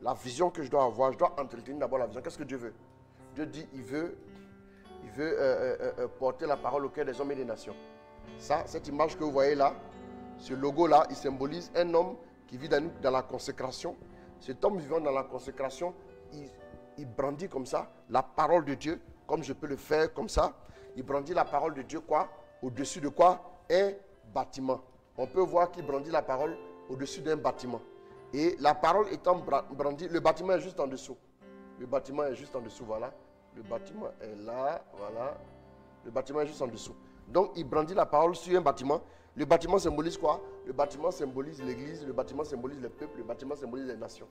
Speaker 4: la vision que je dois avoir, je dois entretenir d'abord la vision. Qu'est-ce que Dieu veut? Dieu dit, il veut porter la parole au cœur des hommes et des nations. Ça, cette image que vous voyez là, ce logo-là, il symbolise un homme qui vit dans la consécration. Cet homme vivant dans la consécration, il brandit comme ça la parole de Dieu, comme je peux le faire comme ça. Il brandit la parole de Dieu, quoi? Au-dessus de quoi? Un bâtiment. On peut voir qu'il brandit la parole au-dessus d'un bâtiment. Et la parole étant brandie, le bâtiment est juste en dessous. Le bâtiment est juste en dessous, voilà. Le bâtiment est là, voilà. Le bâtiment est juste en dessous. Donc, il brandit la parole sur un bâtiment. Le bâtiment symbolise quoi? Le bâtiment symbolise l'église, le bâtiment symbolise le peuple, le bâtiment symbolise les nations.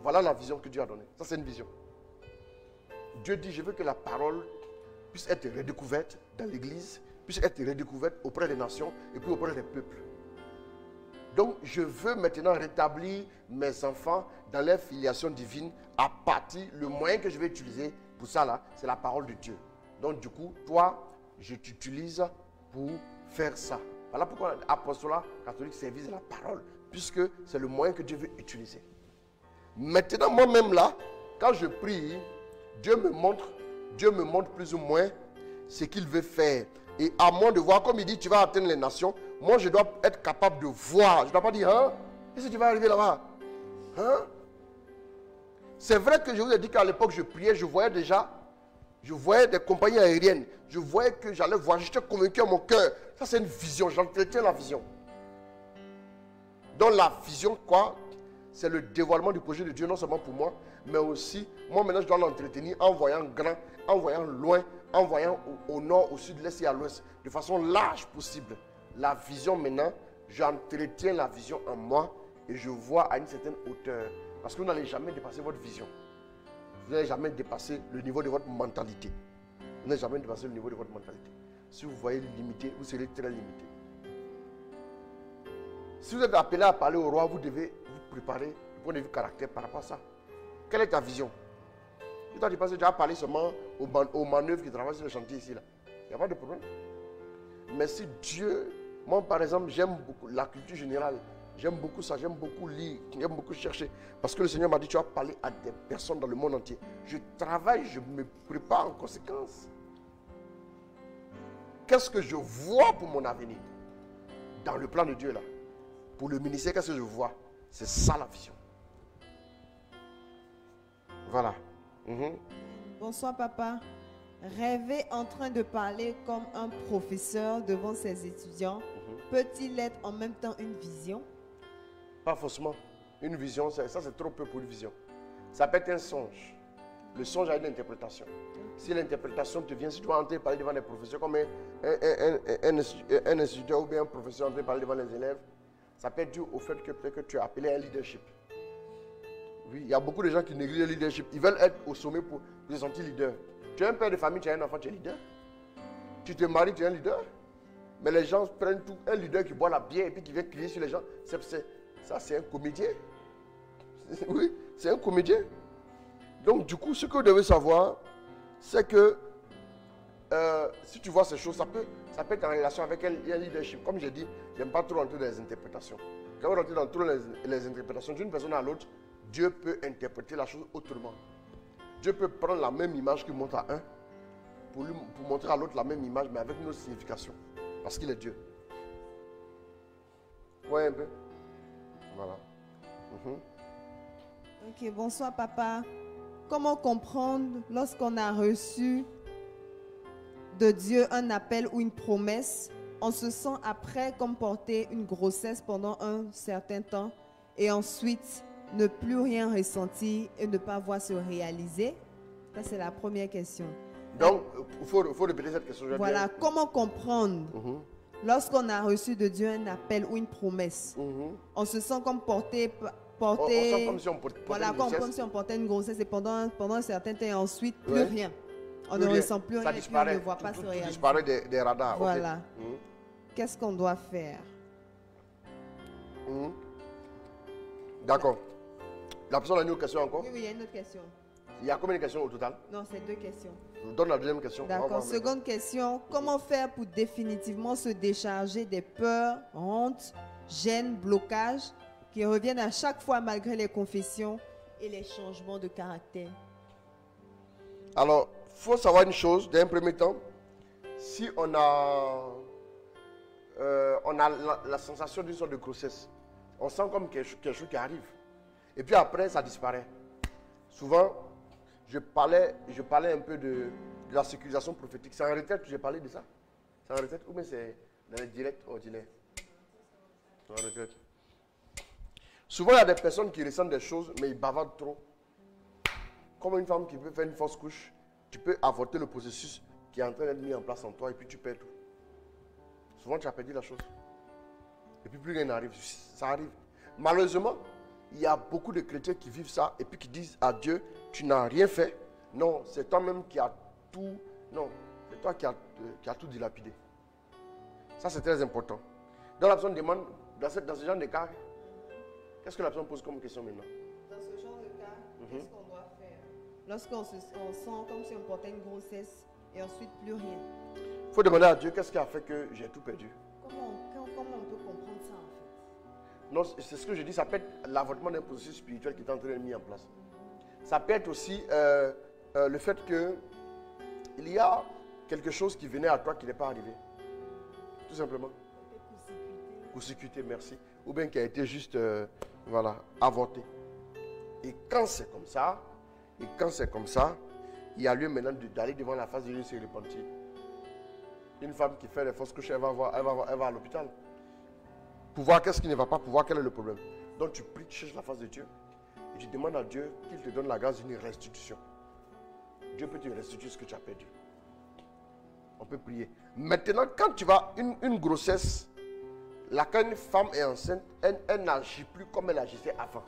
Speaker 4: Voilà la vision que Dieu a donnée. Ça, c'est une vision. Dieu dit, je veux que la parole puisse être redécouverte dans l'église, puisse être redécouverte auprès des nations et puis auprès des peuples. Donc, je veux maintenant rétablir mes enfants dans leur filiation divine à partir, le moyen que je vais utiliser pour ça là, c'est la parole de Dieu. Donc, du coup, toi, je t'utilise pour faire ça. Voilà pourquoi l'apostolat catholique service la parole, puisque c'est le moyen que Dieu veut utiliser. Maintenant, moi-même là, quand je prie, Dieu me montre plus ou moins ce qu'il veut faire. Et à moi de voir, comme il dit, tu vas atteindre les nations, moi je dois être capable de voir. Je ne dois pas dire, hein, qu'est-ce que tu vas arriver là-bas? Hein? C'est vrai que je vous ai dit qu'à l'époque je priais, je voyais des compagnies aériennes. Je voyais que j'allais voir, j'étais convaincu à mon cœur. Ça c'est une vision, j'entretiens la vision. Donc la vision, quoi? C'est le dévoilement du projet de Dieu, non seulement pour moi, mais aussi, moi maintenant je dois l'entretenir en voyant grand, en voyant loin, en voyant au nord, au sud, l'est et à l'ouest, de façon large possible. La vision maintenant, j'entretiens la vision en moi et je vois à une certaine hauteur. Parce que vous n'allez jamais dépasser votre vision. Vous n'allez jamais dépasser le niveau de votre mentalité. Vous n'allez jamais dépasser le niveau de votre mentalité. Si vous voyez limité, vous serez très limité. Si vous êtes appelé à parler au roi, vous devez vous préparer du point de vue caractère par rapport à ça. Quelle est ta vision? Tu t'as dépassé déjà à parler seulement aux manœuvres qui travaillent sur le chantier ici. Il n'y a pas de problème. Mais si Dieu, moi par exemple, j'aime beaucoup la culture générale. J'aime beaucoup ça, j'aime beaucoup lire, j'aime beaucoup chercher. Parce que le Seigneur m'a dit, tu vas parler à des personnes dans le monde entier. Je travaille, je me prépare en conséquence. Qu'est-ce que je vois pour mon avenir? Dans le plan de Dieu là. Pour le ministère, qu'est-ce que je vois? C'est ça la vision. Voilà.
Speaker 2: Bonsoir papa. Rêver en train de parler comme un professeur devant ses étudiants, peut-il être en même temps une vision?
Speaker 4: Pas forcément. Une vision, ça c'est trop peu pour une vision. Ça peut être un songe. Le songe a une interprétation. Si l'interprétation te vient, si tu vas entrer parler devant les professeurs comme un instituteur ou bien un professeur entrer parler devant les élèves, ça peut être dû au fait que peut-être que tu as appelé un leadership. Oui, il y a beaucoup de gens qui négligent le leadership. Ils veulent être au sommet pour se sentir leader. Tu es un père de famille, tu as un enfant, tu es leader. Tu te maries, tu es un leader. Mais les gens prennent tout. Un leader qui boit la bière et puis qui vient crier sur les gens, ça c'est un comédien. Oui, c'est un comédien. Donc du coup, ce que vous devez savoir, c'est que si tu vois ces choses, ça peut être en relation avec un leadership. Comme j'ai dit, je n'aime pas trop rentrer dans les interprétations. Quand vous rentrez dans toutes les interprétations d'une personne à l'autre, Dieu peut interpréter la chose autrement. Dieu peut prendre la même image qu'il montre à un pour montrer à l'autre la même image, mais avec une autre signification. Parce qu'il est Dieu. Ouais, un peu. Voilà.
Speaker 2: Ok, bonsoir papa. Comment comprendre lorsqu'on a reçu de Dieu un appel ou une promesse, on se sent après comme porter une grossesse pendant un certain temps et ensuite ne plus rien ressentir et ne pas voir se réaliser? Ça, c'est la première question.
Speaker 4: Donc, il faut répéter cette question.
Speaker 2: Voilà, comment comprendre lorsqu'on a reçu de Dieu un appel ou une promesse, on se sent comme porter
Speaker 4: on sent comme si on portait
Speaker 2: voilà, comme si on portait une grossesse et pendant un certain temps et ensuite plus rien. On ne ressent plus rien et puis on ne voit pas se réaliser.
Speaker 4: Tout disparaît des radars.
Speaker 2: Voilà. Okay. Qu'est-ce qu'on doit faire?
Speaker 4: D'accord. La personne a une autre question encore?
Speaker 2: Oui, il y a une autre question.
Speaker 4: Il y a combien de questions au total?
Speaker 2: Non, c'est 2 questions.
Speaker 4: Je vous donne la deuxième question.
Speaker 2: D'accord. Seconde question. Comment faire pour définitivement se décharger des peurs, honte, gêne, blocages qui reviennent à chaque fois malgré les confessions et les changements de caractère?
Speaker 4: Alors, il faut savoir une chose, d'un premier temps, si on a la sensation d'une sorte de grossesse, on sent comme quelque chose qui arrive. Et puis après, ça disparaît. Souvent, je parlais un peu de la sécurisation prophétique. C'est en retraite que j'ai parlé de ça. C'est en retraite ou bien c'est dans les directs ordinaires? C'est en retraite. Souvent, il y a des personnes qui ressentent des choses, mais ils bavardent trop. Comme une femme qui peut faire une fausse couche, tu peux avorter le processus qui est en train d'être mis en place en toi et puis tu perds tout. Souvent, tu as perdu la chose. Et puis plus rien n'arrive. Ça arrive. Malheureusement, il y a beaucoup de chrétiens qui vivent ça et puis qui disent à Dieu, tu n'as rien fait. Non, c'est toi-même qui as tout. Non, c'est toi qui as tout dilapidé. Ça, c'est très important. Donc la personne demande, dans ce genre de cas, qu'est-ce que la personne pose comme question maintenant?
Speaker 2: Dans ce genre de cas, qu'est-ce qu'on doit faire lorsqu'on sent comme si on portait une grossesse et ensuite plus rien?
Speaker 4: Il faut demander à Dieu qu'est-ce qui a fait que j'ai tout perdu.
Speaker 2: Comment on peut comprendre ça en fait?
Speaker 4: Non, c'est ce que je dis, ça peut être l'avortement d'un processus spirituel qui est en train d'être mis en place. Ça peut être aussi le fait qu'il y a quelque chose qui venait à toi qui n'est pas arrivé. Tout simplement. Court-circuité, merci. Ou bien qui a été juste, voilà, avorté. Et quand c'est comme ça, il y a lieu maintenant d'aller devant la face de Dieu et se repentir. Une femme qui fait les fausses couches, elle va à l'hôpital. Pour voir qu'est-ce qui ne va pas, pour voir quel est le problème. Donc tu pries, tu cherches la face de Dieu. Et tu demandes à Dieu qu'il te donne la grâce d'une restitution. Dieu peut te restituer ce que tu as perdu. On peut prier. Maintenant, quand tu vas une grossesse, quand une femme est enceinte, elle n'agit plus comme elle agissait avant.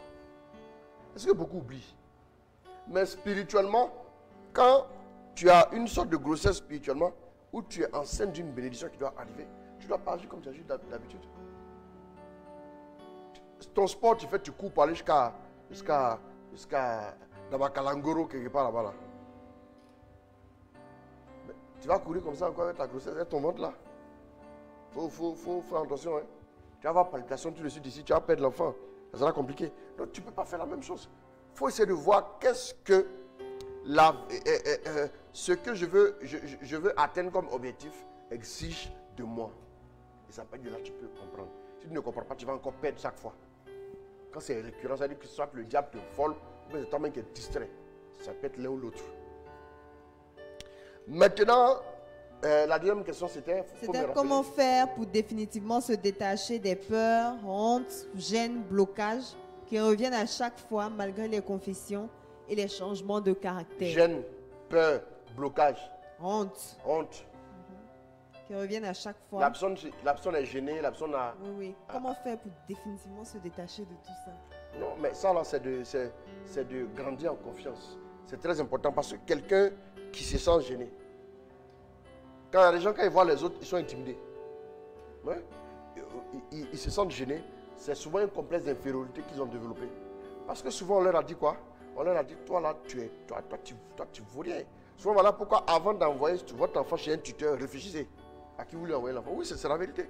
Speaker 4: Est-ce que beaucoup oublient? Mais spirituellement, quand tu as une sorte de grossesse spirituellement, où tu es enceinte d'une bénédiction qui doit arriver, tu ne dois pas agir comme tu agis d'habitude. Ton sport, tu fais, tu cours pour aller jusqu'à Dabakalangoro, quelque part là-bas. Là. Tu vas courir comme ça encore avec ta grossesse, avec ton ventre là. Faut faire attention. Hein. Tu vas avoir palpitation tout de suite ici, tu vas perdre l'enfant. Ça sera compliqué. Donc tu ne peux pas faire la même chose. Il faut essayer de voir qu'est-ce que ce que je veux atteindre comme objectif exige de moi. Et ça peut être de là que tu peux comprendre. Si tu ne comprends pas, tu vas encore perdre chaque fois. Quand c'est récurrent, ça veut dire que soit le diable te vole, ou bien c'est toi-même qui es distrait. Ça peut être l'un ou l'autre. Maintenant, la deuxième question c'était
Speaker 2: comment faire pour définitivement se détacher des peurs, honte, gêne, blocages qui reviennent à chaque fois malgré les confessions et les changements de caractère.
Speaker 4: Gêne, peur, blocage,
Speaker 2: honte. Qui reviennent à chaque fois.
Speaker 4: La personne est gênée, la personne a...
Speaker 2: Oui. Comment faire pour définitivement se détacher de tout ça?
Speaker 4: Non, mais ça là, c'est de grandir en confiance. C'est très important parce que quelqu'un qui se sent gêné. Quand il y a des gens, quand ils voient les autres, ils sont intimidés. Ouais. Ils se sentent gênés. C'est souvent un complexe d'infériorité qu'ils ont développé. Parce que souvent on leur a dit quoi? On leur a dit, toi là, tu vaux rien. Souvent voilà pourquoi avant d'envoyer votre enfant chez un tuteur, réfléchissez à qui vous lui envoyez l'enfant. Oui, c'est la vérité.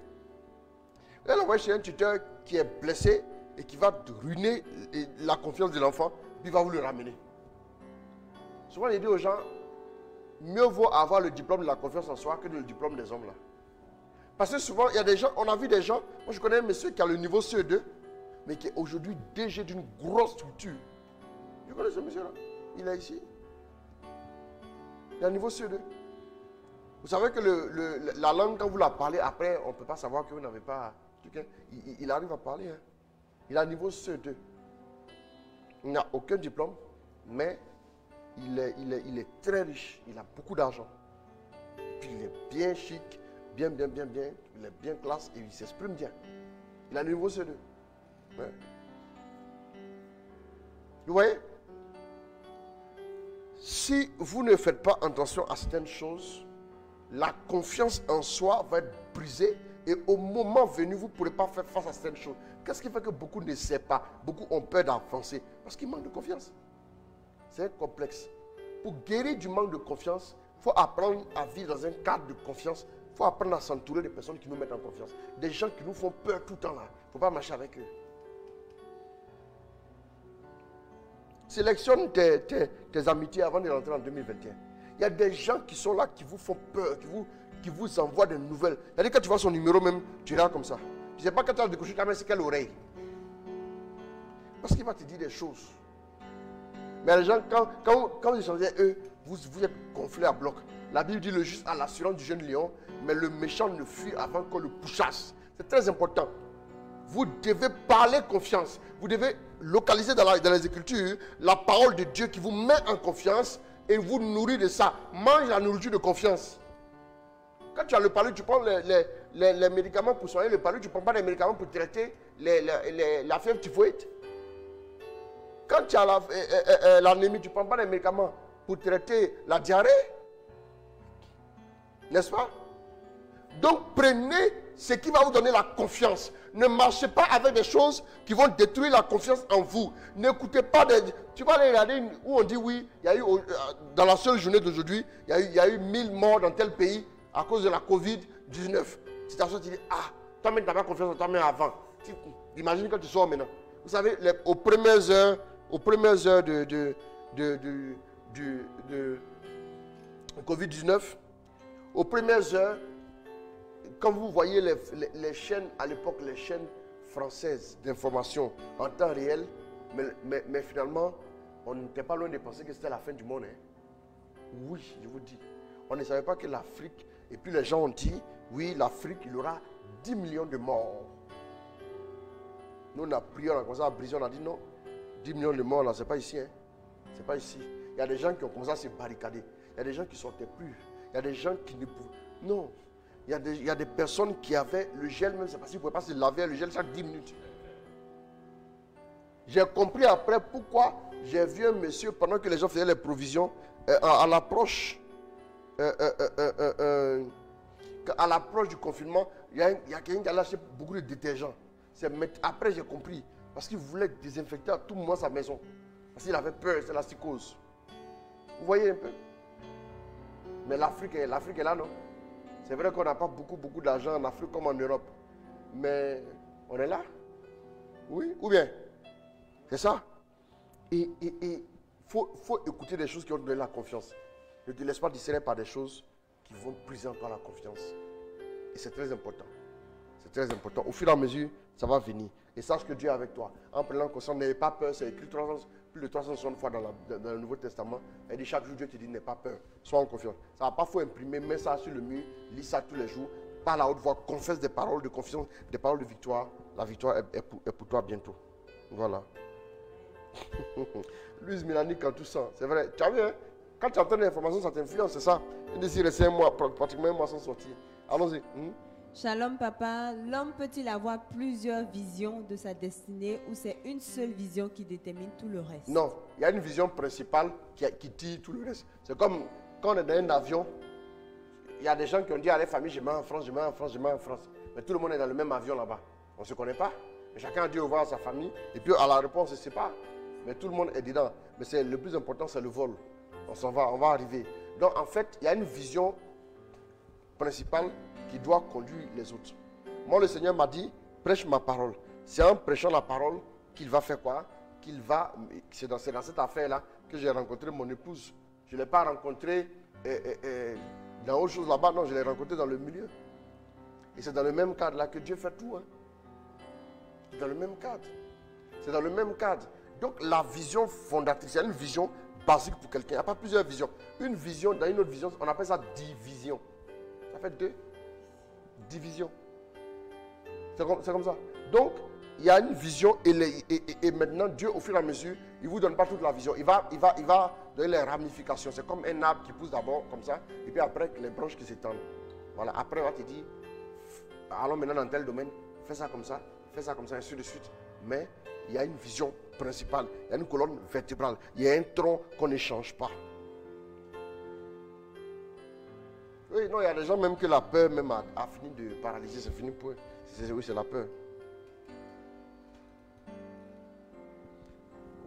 Speaker 4: Vous l'envoyez chez un tuteur qui est blessé et qui va ruiner la confiance de l'enfant, puis il va vous le ramener. Souvent il dit aux gens, mieux vaut avoir le diplôme de la confiance en soi que le diplôme des hommes là. Parce que souvent, il y a des gens, on a vu des gens, moi je connais un monsieur qui a le niveau CE2, mais qui est aujourd'hui DG d'une grosse structure. Je connais ce monsieur là, il est ici. Il a un niveau CE2. Vous savez que la langue, quand vous la parlez, après, on ne peut pas savoir que vous n'avez pas... Il arrive à parler. Hein. Il a un niveau CE2. Il n'a aucun diplôme, mais il est très riche. Il a beaucoup d'argent. Puis il est bien chic, bien. Il est bien classe et il s'exprime bien. Il a un niveau CE2. Ouais. Vous voyez? Si vous ne faites pas attention à certaines choses, la confiance en soi va être brisée et au moment venu, vous ne pourrez pas faire face à certaines choses. Qu'est-ce qui fait que beaucoup ne savent pas? Beaucoup ont peur d'avancer parce qu'ils manquent de confiance. C'est un complexe. Pour guérir du manque de confiance, il faut apprendre à vivre dans un cadre de confiance. Il faut apprendre à s'entourer de personnes qui nous mettent en confiance. Des gens qui nous font peur tout le temps là. Il ne faut pas marcher avec eux. Sélectionne tes amitiés avant de rentrer en 2021. Il y a des gens qui sont là, qui vous font peur, qui vous envoient des nouvelles. C'est-à-dire quand tu vois son numéro même, tu regardes comme ça. Tu ne sais pas quand tu as décroché ta main, c'est quelle oreille. Parce qu'il va te dire des choses. Mais les gens, quand vous échangez eux, vous êtes gonflés à bloc. La Bible dit le juste a l'assurance du jeune lion, mais le méchant ne fuit avant qu'on le pourchasse. C'est très important. Vous devez parler confiance. Vous devez localiser dans les Écritures la parole de Dieu qui vous met en confiance et vous nourrit de ça. Mange la nourriture de confiance. Quand tu as le palu, tu prends les médicaments pour soigner le palu, tu ne prends pas les médicaments pour traiter la fièvre typhoïde. Quand tu as l'anémie, tu ne prends pas les médicaments pour traiter la diarrhée. N'est-ce pas? Donc prenez ce qui va vous donner la confiance. Ne marchez pas avec des choses qui vont détruire la confiance en vous. N'écoutez pas des... Tu vas aller regarder où on dit oui, il y a eu, dans la seule journée d'aujourd'hui, il y a eu 1000 morts dans tel pays à cause de la Covid-19. Tu t'assois, tu dis, ah, toi-même tu n'as pas confiance en toi-même avant. Imagine quand tu sors maintenant. Vous savez, aux premières heures de Covid-19, aux premières heures, quand vous voyez les chaînes, à l'époque, les chaînes françaises d'information en temps réel, mais finalement, on n'était pas loin de penser que c'était la fin du monde. Hein. Oui, je vous dis. On ne savait pas que l'Afrique, et puis les gens ont dit, oui, l'Afrique, il y aura 10 millions de morts. Nous, on a prié, on a commencé à briser, on a dit non, 10 millions de morts, là, ce n'est pas ici. Hein. Ce n'est pas ici. Il y a des gens qui ont commencé à se barricader. Il y a des gens qui ne sortaient plus. Il y a des gens qui ne pouvaient... Non. Il y a des personnes qui avaient le gel, même c'est parce qu'ils ne pouvaient pas se laver le gel chaque 10 minutes. J'ai compris après pourquoi j'ai vu un monsieur, pendant que les gens faisaient les provisions, à l'approche du confinement, il y a quelqu'un qui a lâché beaucoup de détergents. Après j'ai compris, parce qu'il voulait désinfecter à tout moment sa maison. Parce qu'il avait peur, c'est la psychose. Vous voyez un peu? Mais l'Afrique est là, non? C'est vrai qu'on n'a pas beaucoup d'argent en Afrique comme en Europe. Mais on est là. Oui, ou bien? C'est ça. Et faut écouter des choses qui vont te donner la confiance. Ne te laisse pas distraire par des choses qui vont briser encore la confiance. Et c'est très important. C'est très important. Au fur et à mesure, ça va venir. Et sache que Dieu est avec toi. En prenant conscience, n'ayez pas peur. C'est écrit plus de 360 fois dans le Nouveau Testament. Il dit chaque jour, Dieu te dit, n'aie pas peur. Sois en confiance. Ça ne va pas faut imprimer, mets ça sur le mur, lis ça tous les jours. Parle à haute voix, confesse des paroles de confiance, des paroles de victoire. La victoire est pour toi bientôt. Voilà. Louise Mélanie, quand tout ça, c'est vrai. Tu as vu, hein? Quand tu entends l'information, ça t'influence, c'est ça. Il dit, rester un mois, pratiquement un mois sans sortir. Allons-y.
Speaker 2: Shalom papa, l'homme peut-il avoir plusieurs visions de sa destinée ou c'est une seule vision qui détermine tout le reste?
Speaker 4: Non, il y a une vision principale qui tire tout le reste. C'est comme quand on est dans un avion, il y a des gens qui ont dit à leur famille, je mets en France, je mets en France, je mets en France. Mais tout le monde est dans le même avion là-bas. On ne se connaît pas. Mais chacun a dit au revoir à sa famille. Et puis à la réponse, on ne sait pas. Mais tout le monde est dedans. Mais le plus important, c'est le vol. On s'en va, on va arriver. Donc en fait, il y a une vision principale qui doit conduire les autres. Moi, le Seigneur m'a dit, prêche ma parole. C'est en prêchant la parole qu'il va faire quoi? C'est dans cette affaire-là que j'ai rencontré mon épouse. Je ne l'ai pas rencontrée dans autre chose là-bas, non, je l'ai rencontrée dans le milieu. Et c'est dans le même cadre là que Dieu fait tout. Hein. C'est dans le même cadre. C'est dans le même cadre. Donc la vision fondatrice, c'est une vision basique pour quelqu'un. Il n'y a pas plusieurs visions. Une vision, dans une autre vision, on appelle ça division. Ça fait 2 divisions. C'est comme ça. Donc, il y a une vision et maintenant, Dieu, au fur et à mesure, il ne vous donne pas toute la vision. Il va donner les ramifications. C'est comme un arbre qui pousse d'abord comme ça, et puis après, les branches qui s'étendent. Voilà. Après, on va te dire, allons maintenant dans tel domaine, fais ça comme ça, ainsi de suite. Mais il y a une vision principale, il y a une colonne vertébrale, il y a un tronc qu'on ne change pas. Oui, non, il y a des gens même que la peur même a fini de paralyser, c'est fini pour eux. Oui, c'est la peur.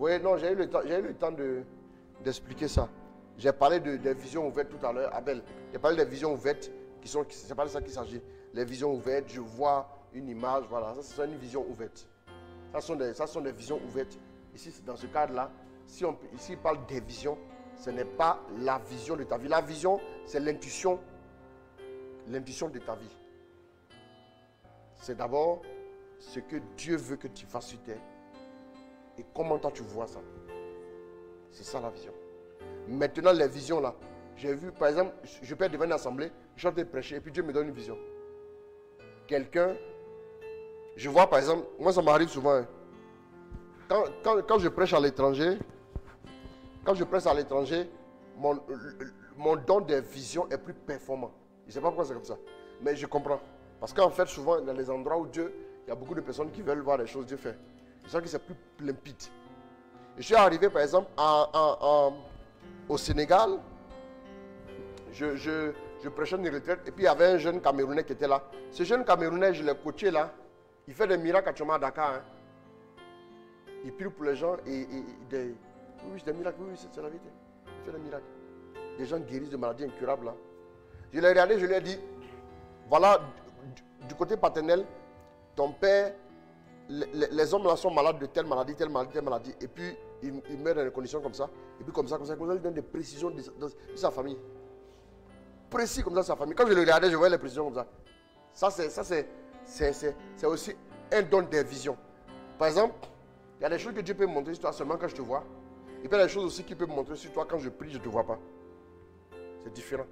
Speaker 4: Oui, non, j'ai eu le temps d'expliquer ça. J'ai parlé des visions ouvertes tout à l'heure, Abel. J'ai parlé des visions ouvertes c'est pas de ça qu'il s'agit. Les visions ouvertes, je vois une image, voilà, ça c'est une vision ouverte. Ça sont des visions ouvertes. Ici, dans ce cadre-là, ici il parle des visions, ce n'est pas la vision de ta vie. La vision, c'est l'intuition de ta vie. C'est d'abord ce que Dieu veut que tu fasses sur terre et comment toi tu vois ça. C'est ça la vision. Maintenant, les visions là, j'ai vu, par exemple, je peux être devant une assemblée, je suis en train de prêcher et puis Dieu me donne une vision. Quelqu'un, je vois par exemple, moi ça m'arrive souvent, hein. Quand je prêche à l'étranger, mon don de vision est plus performant. Je ne sais pas pourquoi c'est comme ça, mais je comprends. Parce qu'en fait, souvent, dans les endroits où Dieu, il y a beaucoup de personnes qui veulent voir les choses Dieu fait. Je sens que c'est plus limpide. Je suis arrivé, par exemple, au Sénégal. Je prêchais une retraite et puis il y avait un jeune Camerounais qui était là. Ce jeune Camerounais, je l'ai coaché là. Il fait des miracles à Tchoma à Dakar. Hein. Il prie pour les gens et oui, des miracles, oui, c'est la vérité. Il fait des miracles. Des gens guérissent de maladies incurables là. Je l'ai regardé, je lui ai dit, voilà, du côté paternel, ton père, les hommes là sont malades de telle maladie, et puis ils meurent dans des conditions comme ça, et puis comme ça, il donne des précisions de sa famille. Précis comme ça, sa famille. Quand je le regardais, je voyais les précisions comme ça. C'est aussi un don des visions. Par exemple, il y a des choses que Dieu peut me montrer sur toi seulement quand je te vois, et puis il y a des choses aussi qu'il peut me montrer sur toi quand je prie, je ne te vois pas. C'est différent.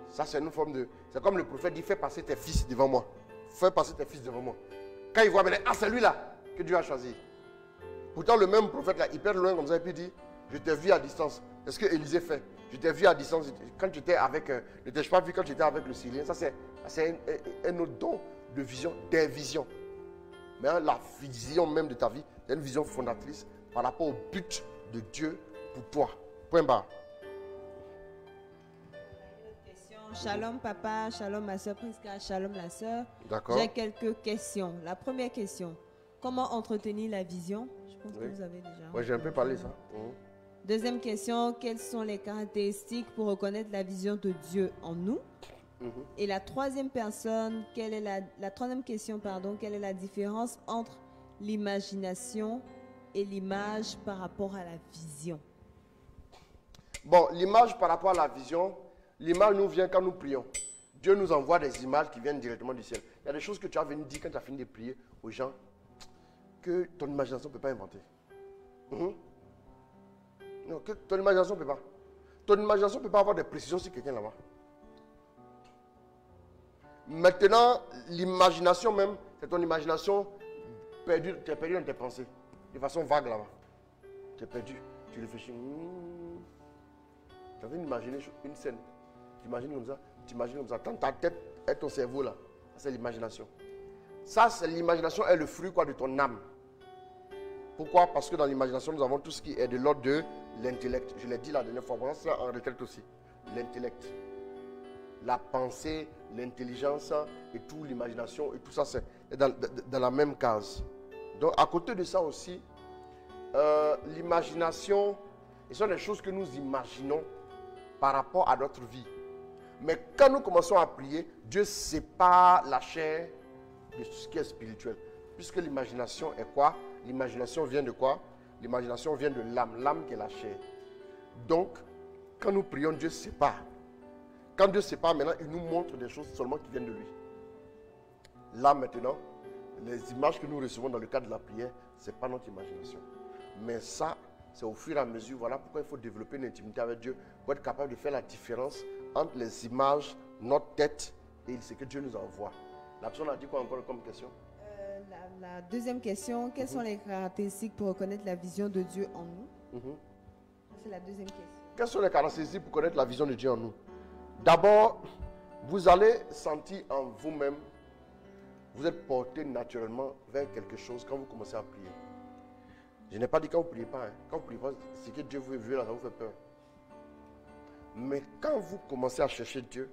Speaker 4: Ça, c'est une forme de... C'est comme le prophète dit, fais passer tes fils devant moi. Fais passer tes fils devant moi. Quand il voit, ah, c'est lui là que Dieu a choisi. Pourtant, le même prophète là, il perd loin comme ça et puis il dit, je t'ai vu à distance. C'est ce que Élisée fait. Je t'ai vu à distance. Quand tu étais avec... ne t'ai pas vu quand tu étais avec le Syrien. Ça, c'est un autre don de vision, des visions. Mais hein, la vision même de ta vie, c'est une vision fondatrice par rapport au but de Dieu pour toi. Point barre.
Speaker 2: Shalom papa, shalom ma soeur Priska, shalom la soeur.
Speaker 4: D'accord.
Speaker 2: J'ai quelques questions. La première question, comment entretenir la vision? Je pense que vous avez déjà...
Speaker 4: Oui, j'ai un peu parlé ça.
Speaker 2: Deuxième question, quelles sont les caractéristiques pour reconnaître la vision de Dieu en nous? Et la troisième question, quelle est la différence entre l'imagination et l'image par rapport à la vision?
Speaker 4: Bon, l'image par rapport à la vision, l'image nous vient quand nous prions. Dieu nous envoie des images qui viennent directement du ciel. Il y a des choses que tu as venu dire quand tu as fini de prier aux gens que ton imagination ne peut pas inventer. Non, que ton imagination ne peut pas. Ton imagination ne peut pas avoir des précisions sur quelqu'un là-bas. Maintenant, l'imagination même, c'est ton imagination perdue. Tu es perdu dans tes pensées. De façon vague là-bas. Tu es perdu. Tu réfléchis. Tu as envie d'imaginer une scène. Tu imagines comme ça. Dans ta tête et ton cerveau là. C'est l'imagination. Ça, c'est l'imagination est le fruit quoi, de ton âme. Pourquoi? Parce que dans l'imagination, nous avons tout ce qui est de l'ordre de l'intellect. Je l'ai dit la dernière fois, on sera en retraite aussi. L'intellect. La pensée, l'intelligence et tout, l'imagination et tout ça, c'est dans la même case. Donc, à côté de ça aussi, l'imagination, ce sont des choses que nous imaginons par rapport à notre vie. Mais quand nous commençons à prier, Dieu sépare la chair de ce qui est spirituel. Puisque l'imagination est quoi? L'imagination vient de quoi? L'imagination vient de l'âme, l'âme qui est la chair. Donc, quand nous prions, Dieu sépare. Quand Dieu sépare, maintenant, il nous montre des choses seulement qui viennent de lui. Là, maintenant, les images que nous recevons dans le cadre de la prière, ce n'est pas notre imagination. Mais ça, c'est au fur et à mesure. Voilà pourquoi il faut développer une intimité avec Dieu pour être capable de faire la différence entre les images, notre tête et ce que Dieu nous envoie. La personne a dit quoi encore comme question?
Speaker 2: La deuxième question, quelles sont les caractéristiques pour reconnaître la vision de Dieu en nous? C'est la deuxième question.
Speaker 4: Quelles sont les caractéristiques pour connaître la vision de Dieu en nous? D'abord, vous allez sentir en vous-même, vous êtes porté naturellement vers quelque chose quand vous commencez à prier. Je n'ai pas dit quand vous ne priez pas. Quand vous ne priez pas, c'est que Dieu vous veut, là, ça vous fait peur. Mais quand vous commencez à chercher Dieu,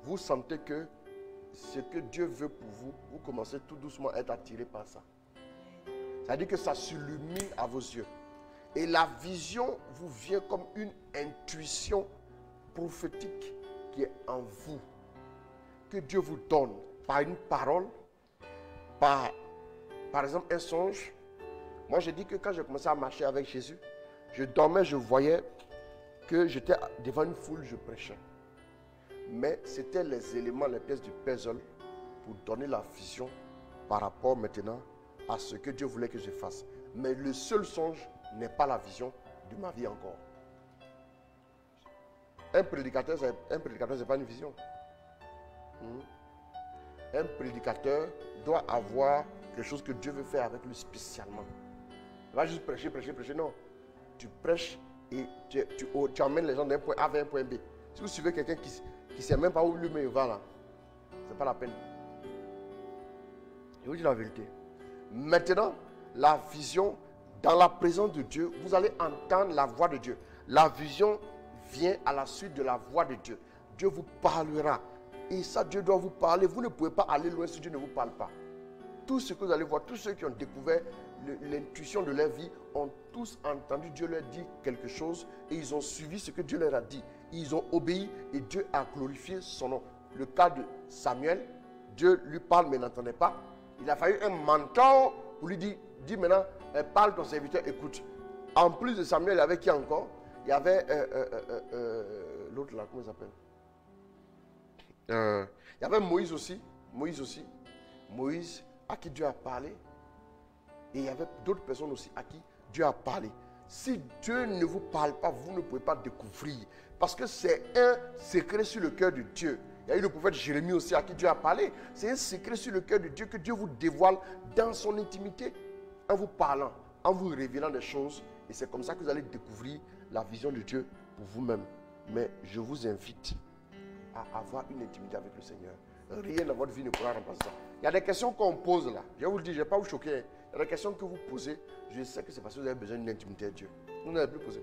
Speaker 4: vous sentez que ce que Dieu veut pour vous, vous commencez tout doucement à être attiré par ça. C'est-à-dire que ça s'illumine à vos yeux. Et la vision vous vient comme une intuition prophétique qui est en vous. Que Dieu vous donne par une parole, par exemple un songe. Moi je dis que quand j'ai commencé à marcher avec Jésus, je dormais, je voyais que j'étais devant une foule, je prêchais. Mais c'était les éléments, les pièces du puzzle pour donner la vision par rapport maintenant à ce que Dieu voulait que je fasse. Mais le seul songe n'est pas la vision de ma vie encore. Un prédicateur, ce n'est pas une vision. Un prédicateur doit avoir quelque chose que Dieu veut faire avec lui spécialement. Il va juste prêcher, prêcher, prêcher. Non. Tu prêches et tu emmènes les gens d'un point A vers un point B. Si vous suivez quelqu'un qui ne sait même pas où lui-même va là, ce n'est pas la peine. Je vous dis la vérité. Maintenant, la vision, dans la présence de Dieu, vous allez entendre la voix de Dieu. La vision vient à la suite de la voix de Dieu. Dieu vous parlera. Et ça, Dieu doit vous parler. Vous ne pouvez pas aller loin si Dieu ne vous parle pas. Tout ce que vous allez voir, tous ceux qui ont découvert l'intuition de leur vie, ont tous entendu Dieu leur dire quelque chose et ils ont suivi ce que Dieu leur a dit. Ils ont obéi et Dieu a glorifié son nom. Le cas de Samuel, Dieu lui parle mais n'entendait pas. Il a fallu un mentor pour lui dire, dis maintenant, parle ton serviteur, écoute. En plus de Samuel, il y avait qui encore? Il y avait l'autre là, comment il s'appelle? Il y avait Moïse aussi. Moïse à qui Dieu a parlé. Et il y avait d'autres personnes aussi à qui Dieu a parlé. Si Dieu ne vous parle pas, vous ne pouvez pas découvrir. Parce que c'est un secret sur le cœur de Dieu. Il y a eu le prophète Jérémie aussi à qui Dieu a parlé. C'est un secret sur le cœur de Dieu que Dieu vous dévoile dans son intimité. En vous parlant, en vous révélant des choses. Et c'est comme ça que vous allez découvrir la vision de Dieu pour vous-même. Mais je vous invite à avoir une intimité avec le Seigneur. Rien dans votre vie ne pourra remplacer ça. Il y a des questions qu'on pose là. Je vous le dis, je ne vais pas vous choquer. Il y a des questions que vous posez. Je sais que c'est parce que vous avez besoin d'une intimité avec Dieu. Vous n'avez plus posé.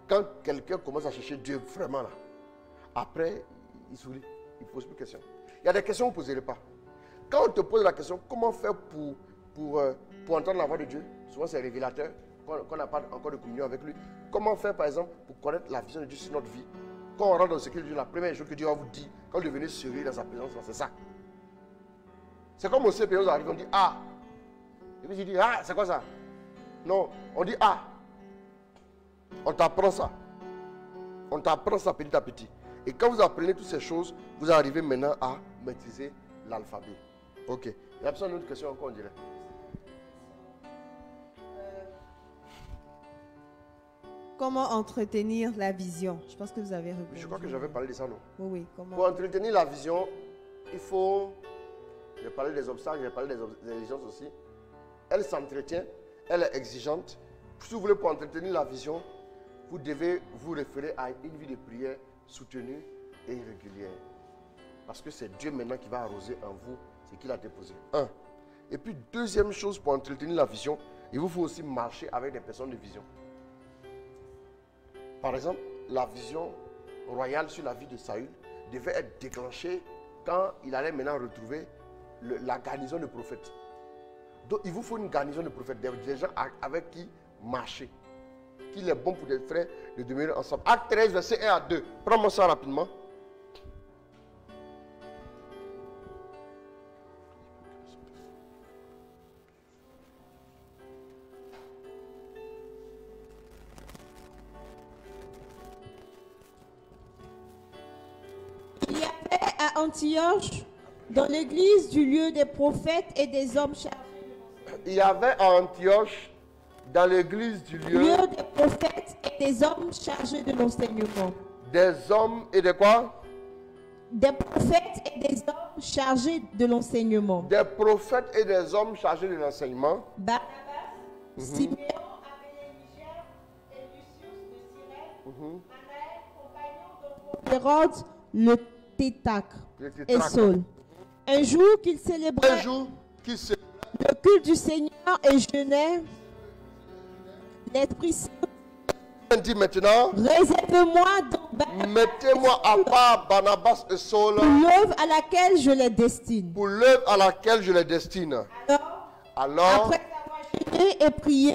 Speaker 4: Quand quelqu'un commence à chercher Dieu vraiment là, après, il sourit. Il ne pose plus de questions. Il y a des questions que vous ne poserez pas. Quand on te pose la question, comment faire pour entendre la voix de Dieu? Souvent c'est révélateur, qu'on n'a pas encore de communion avec lui. Comment faire par exemple pour connaître la vision de Dieu sur notre vie? Quand on rentre dans ce que Dieu, la première chose que Dieu va vous dire, quand vous devenez sérieux dans sa présence, c'est ça. C'est comme au CPE, on arrive, on dit ah. Et puis il dit ah, c'est quoi ça? Non, on dit ah. On t'apprend ça. On t'apprend ça petit à petit. Et quand vous apprenez toutes ces choses, vous arrivez maintenant à maîtriser l'alphabet. Ok. Il y a besoin d'une autre question encore, on dirait.
Speaker 2: Comment entretenir la vision? Je pense que vous avez répondu.
Speaker 4: Je crois que j'avais parlé de ça, non?
Speaker 2: Oui, comment?
Speaker 4: Pour entretenir la vision, il faut... J'ai parlé des obstacles, j'ai parlé des exigences aussi. Elle s'entretient, elle est exigeante. Si vous voulez pour entretenir la vision, vous devez vous référer à une vie de prière soutenue et régulière. Parce que c'est Dieu maintenant qui va arroser en vous ce qu'il a déposé. Un. Et puis, deuxième chose pour entretenir la vision, il vous faut aussi marcher avec des personnes de vision. Par exemple, la vision royale sur la vie de Saül devait être déclenchée quand il allait maintenant retrouver la garnison de prophètes. Donc, il vous faut une garnison de prophètes, des gens avec qui marcher. Qu'il est bon pour des frères de demeurer ensemble. Acte 13, verset 1 à 2. Prends-moi ça rapidement.
Speaker 5: Il y avait à Antioche, dans l'église du lieu des prophètes et des hommes chargés.
Speaker 4: Il y avait à Antioche, dans l'église du lieu,
Speaker 5: Des prophètes et des hommes chargés de l'enseignement.
Speaker 4: des hommes et de quoi?
Speaker 5: Des prophètes et des hommes chargés de l'enseignement.
Speaker 4: Des prophètes et des hommes chargés de l'enseignement.
Speaker 5: Barnabas, Siméon, appelé Niger, et Lucius de Cyrène, Anaël, compagnon de Hérode, le Tétrarque,
Speaker 4: Le
Speaker 5: et
Speaker 4: Tétrarque.
Speaker 5: Saul. Un jour qu'ils célébraient
Speaker 4: Un jour, qui se...
Speaker 5: le culte du Seigneur et jeûnaient, l'Esprit Saint,
Speaker 4: dit maintenant,
Speaker 5: réserve-moi donc Barnabas
Speaker 4: mettez-moi à part Barnabas et Saul
Speaker 5: pour l'œuvre à laquelle je les destine.
Speaker 4: pour l'œuvre à laquelle je les destine. Alors,
Speaker 5: Après avoir jeûné et prié,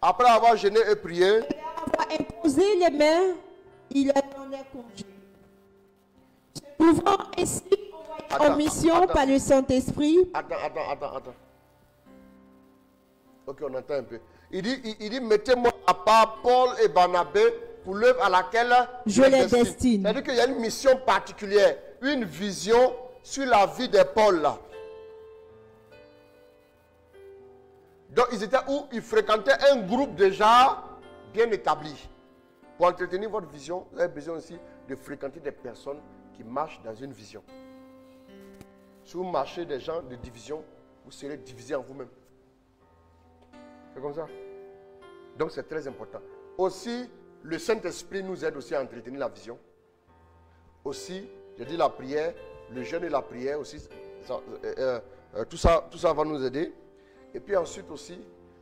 Speaker 4: après avoir jeûné et prié,
Speaker 5: et avoir imposé les mains, il leur donnait congé. Se trouvant ainsi envoyé en mission par le Saint-Esprit,
Speaker 4: attends. Ok, on entend un peu. Il dit mettez-moi à part Paul et Barnabé pour l'œuvre à laquelle
Speaker 5: je les destine.
Speaker 4: C'est-à-dire qu'il y a une mission particulière, une vision sur la vie des Paul là. Donc ils étaient où? Ils fréquentaient un groupe déjà bien établi. Pour entretenir votre vision, vous avez besoin aussi de fréquenter des personnes qui marchent dans une vision. Si vous marchez des gens de division, vous serez divisés en vous-même. C'est comme ça. Donc c'est très important. Aussi, le Saint-Esprit nous aide aussi à entretenir la vision. Aussi, j'ai dit la prière, le jeûne et la prière aussi, tout ça va nous aider. Et puis ensuite aussi,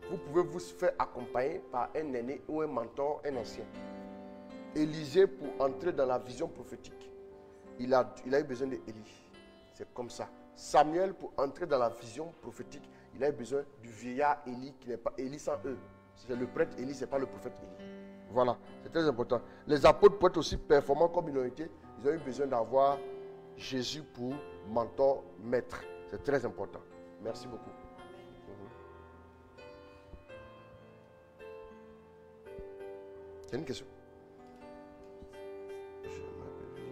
Speaker 4: vous pouvez vous faire accompagner par un aîné ou un mentor, un ancien. Élisée, pour entrer dans la vision prophétique, il a eu besoin d'Élie. C'est comme ça. Samuel, pour entrer dans la vision prophétique, il a eu besoin du vieillard Élie, qui n'est pas Élie sans eux. C'est le prêtre Élie, ce n'est pas le prophète Élie. Voilà, c'est très important. Les apôtres, pour être aussi performants comme ils ont été, ils ont eu besoin d'avoir Jésus pour mentor, maître. C'est très important. Merci beaucoup. C'est une question. Je m'appelle.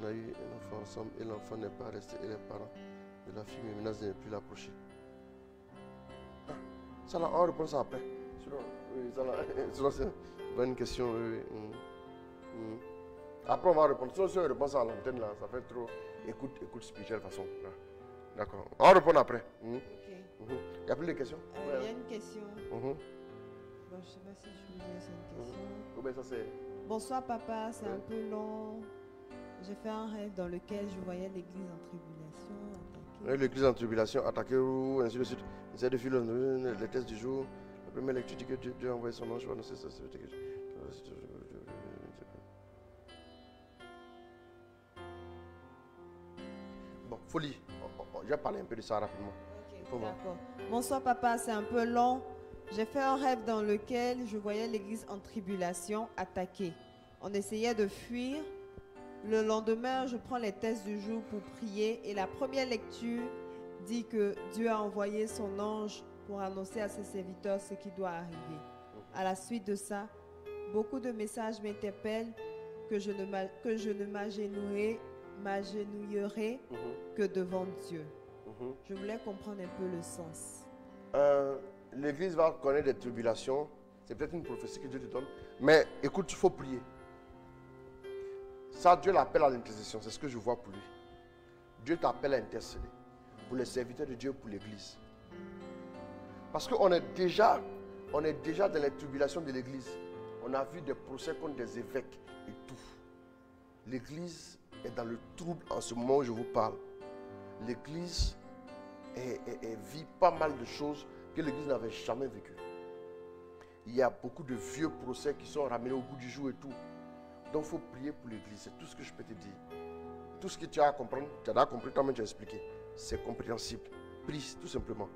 Speaker 4: On a eu un enfant ensemble et l'enfant n'est pas resté et les parents de la fille me menacent de ne plus l'approcher. Ah, ça là, on répond ça après. Sinon, c'est une question. Après, on va répondre. Sinon, si on répond ça à l'antenne, là, ça fait trop écoute spirituelle façon. D'accord. On va répondre après. Il y a plus de questions?
Speaker 2: Il y a une question. Bon, je ne sais pas si je vous dis cette question.
Speaker 4: Combien ça c'est?
Speaker 2: Bonsoir papa, c'est un peu long. J'ai fait un rêve dans lequel je voyais l'église en tribulation attaquée.
Speaker 4: L'église en tribulation attaquée ou ainsi de suite. J'essaie de filer les tests du jour. La première lecture dit que Dieu a envoyé son ange pour annoncer ça. Bon, folie. Je vais parler un peu de ça rapidement.
Speaker 2: Ok, d'accord. Bonsoir papa, c'est un peu long. J'ai fait un rêve dans lequel je voyais l'église en tribulation attaquée. On essayait de fuir. Le lendemain, je prends les tests du jour pour prier et la première lecture dit que Dieu a envoyé son ange pour annoncer à ses serviteurs ce qui doit arriver. À la suite de ça, beaucoup de messages m'interpellent que je ne m'agenouillerai que devant Dieu. Je voulais comprendre un peu le sens.
Speaker 4: L'église va connaître des tribulations. C'est peut-être une prophétie que Dieu te donne. Mais écoute, il faut prier. Ça, Dieu l'appelle à l'intercession. C'est ce que je vois pour lui. Dieu t'appelle à intercéder pour les serviteurs de Dieu, pour l'église. Parce qu'on est déjà dans les tribulations de l'église. On a vu des procès contre des évêques et tout. L'église est dans le trouble en ce moment où je vous parle. L'église vit pas mal de choses que l'église n'avait jamais vécues. Il y a beaucoup de vieux procès qui sont ramenés au bout du jour et tout. Donc il faut prier pour l'église, c'est tout ce que je peux te dire. Tout ce que tu as à comprendre, tu as compris, toi-même tu as expliqué. C'est compréhensible. Prie, tout simplement.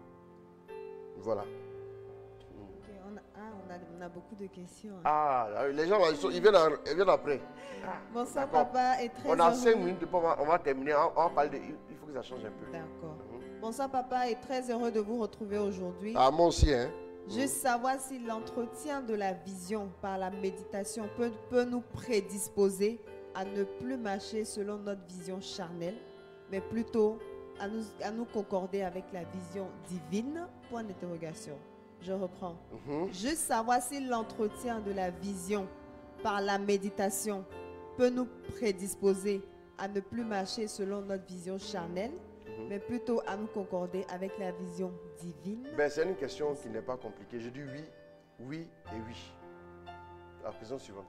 Speaker 4: Voilà.
Speaker 2: Ok, on a beaucoup de questions.
Speaker 4: Ah, les gens, ils viennent après.
Speaker 2: Bonsoir
Speaker 4: D'accord.
Speaker 2: papa, et très
Speaker 4: On a
Speaker 2: heureux.
Speaker 4: 5 minutes, on va terminer. On va parler de... Il faut que ça change un peu.
Speaker 2: D'accord. Bonsoir papa, et très heureux de vous retrouver aujourd'hui.
Speaker 4: Ah, moi aussi, hein.
Speaker 2: Juste savoir si l'entretien de la vision par la méditation peut nous prédisposer à ne plus marcher selon notre vision charnelle, mais plutôt à nous concorder avec la vision divine. Point d'interrogation. Je reprends. Juste savoir si l'entretien de la vision par la méditation peut nous prédisposer à ne plus marcher selon notre vision charnelle, mais plutôt à nous concorder avec la vision divine.
Speaker 4: Ben, c'est une question qui n'est pas compliquée. Je dis oui, oui et oui. La question suivante.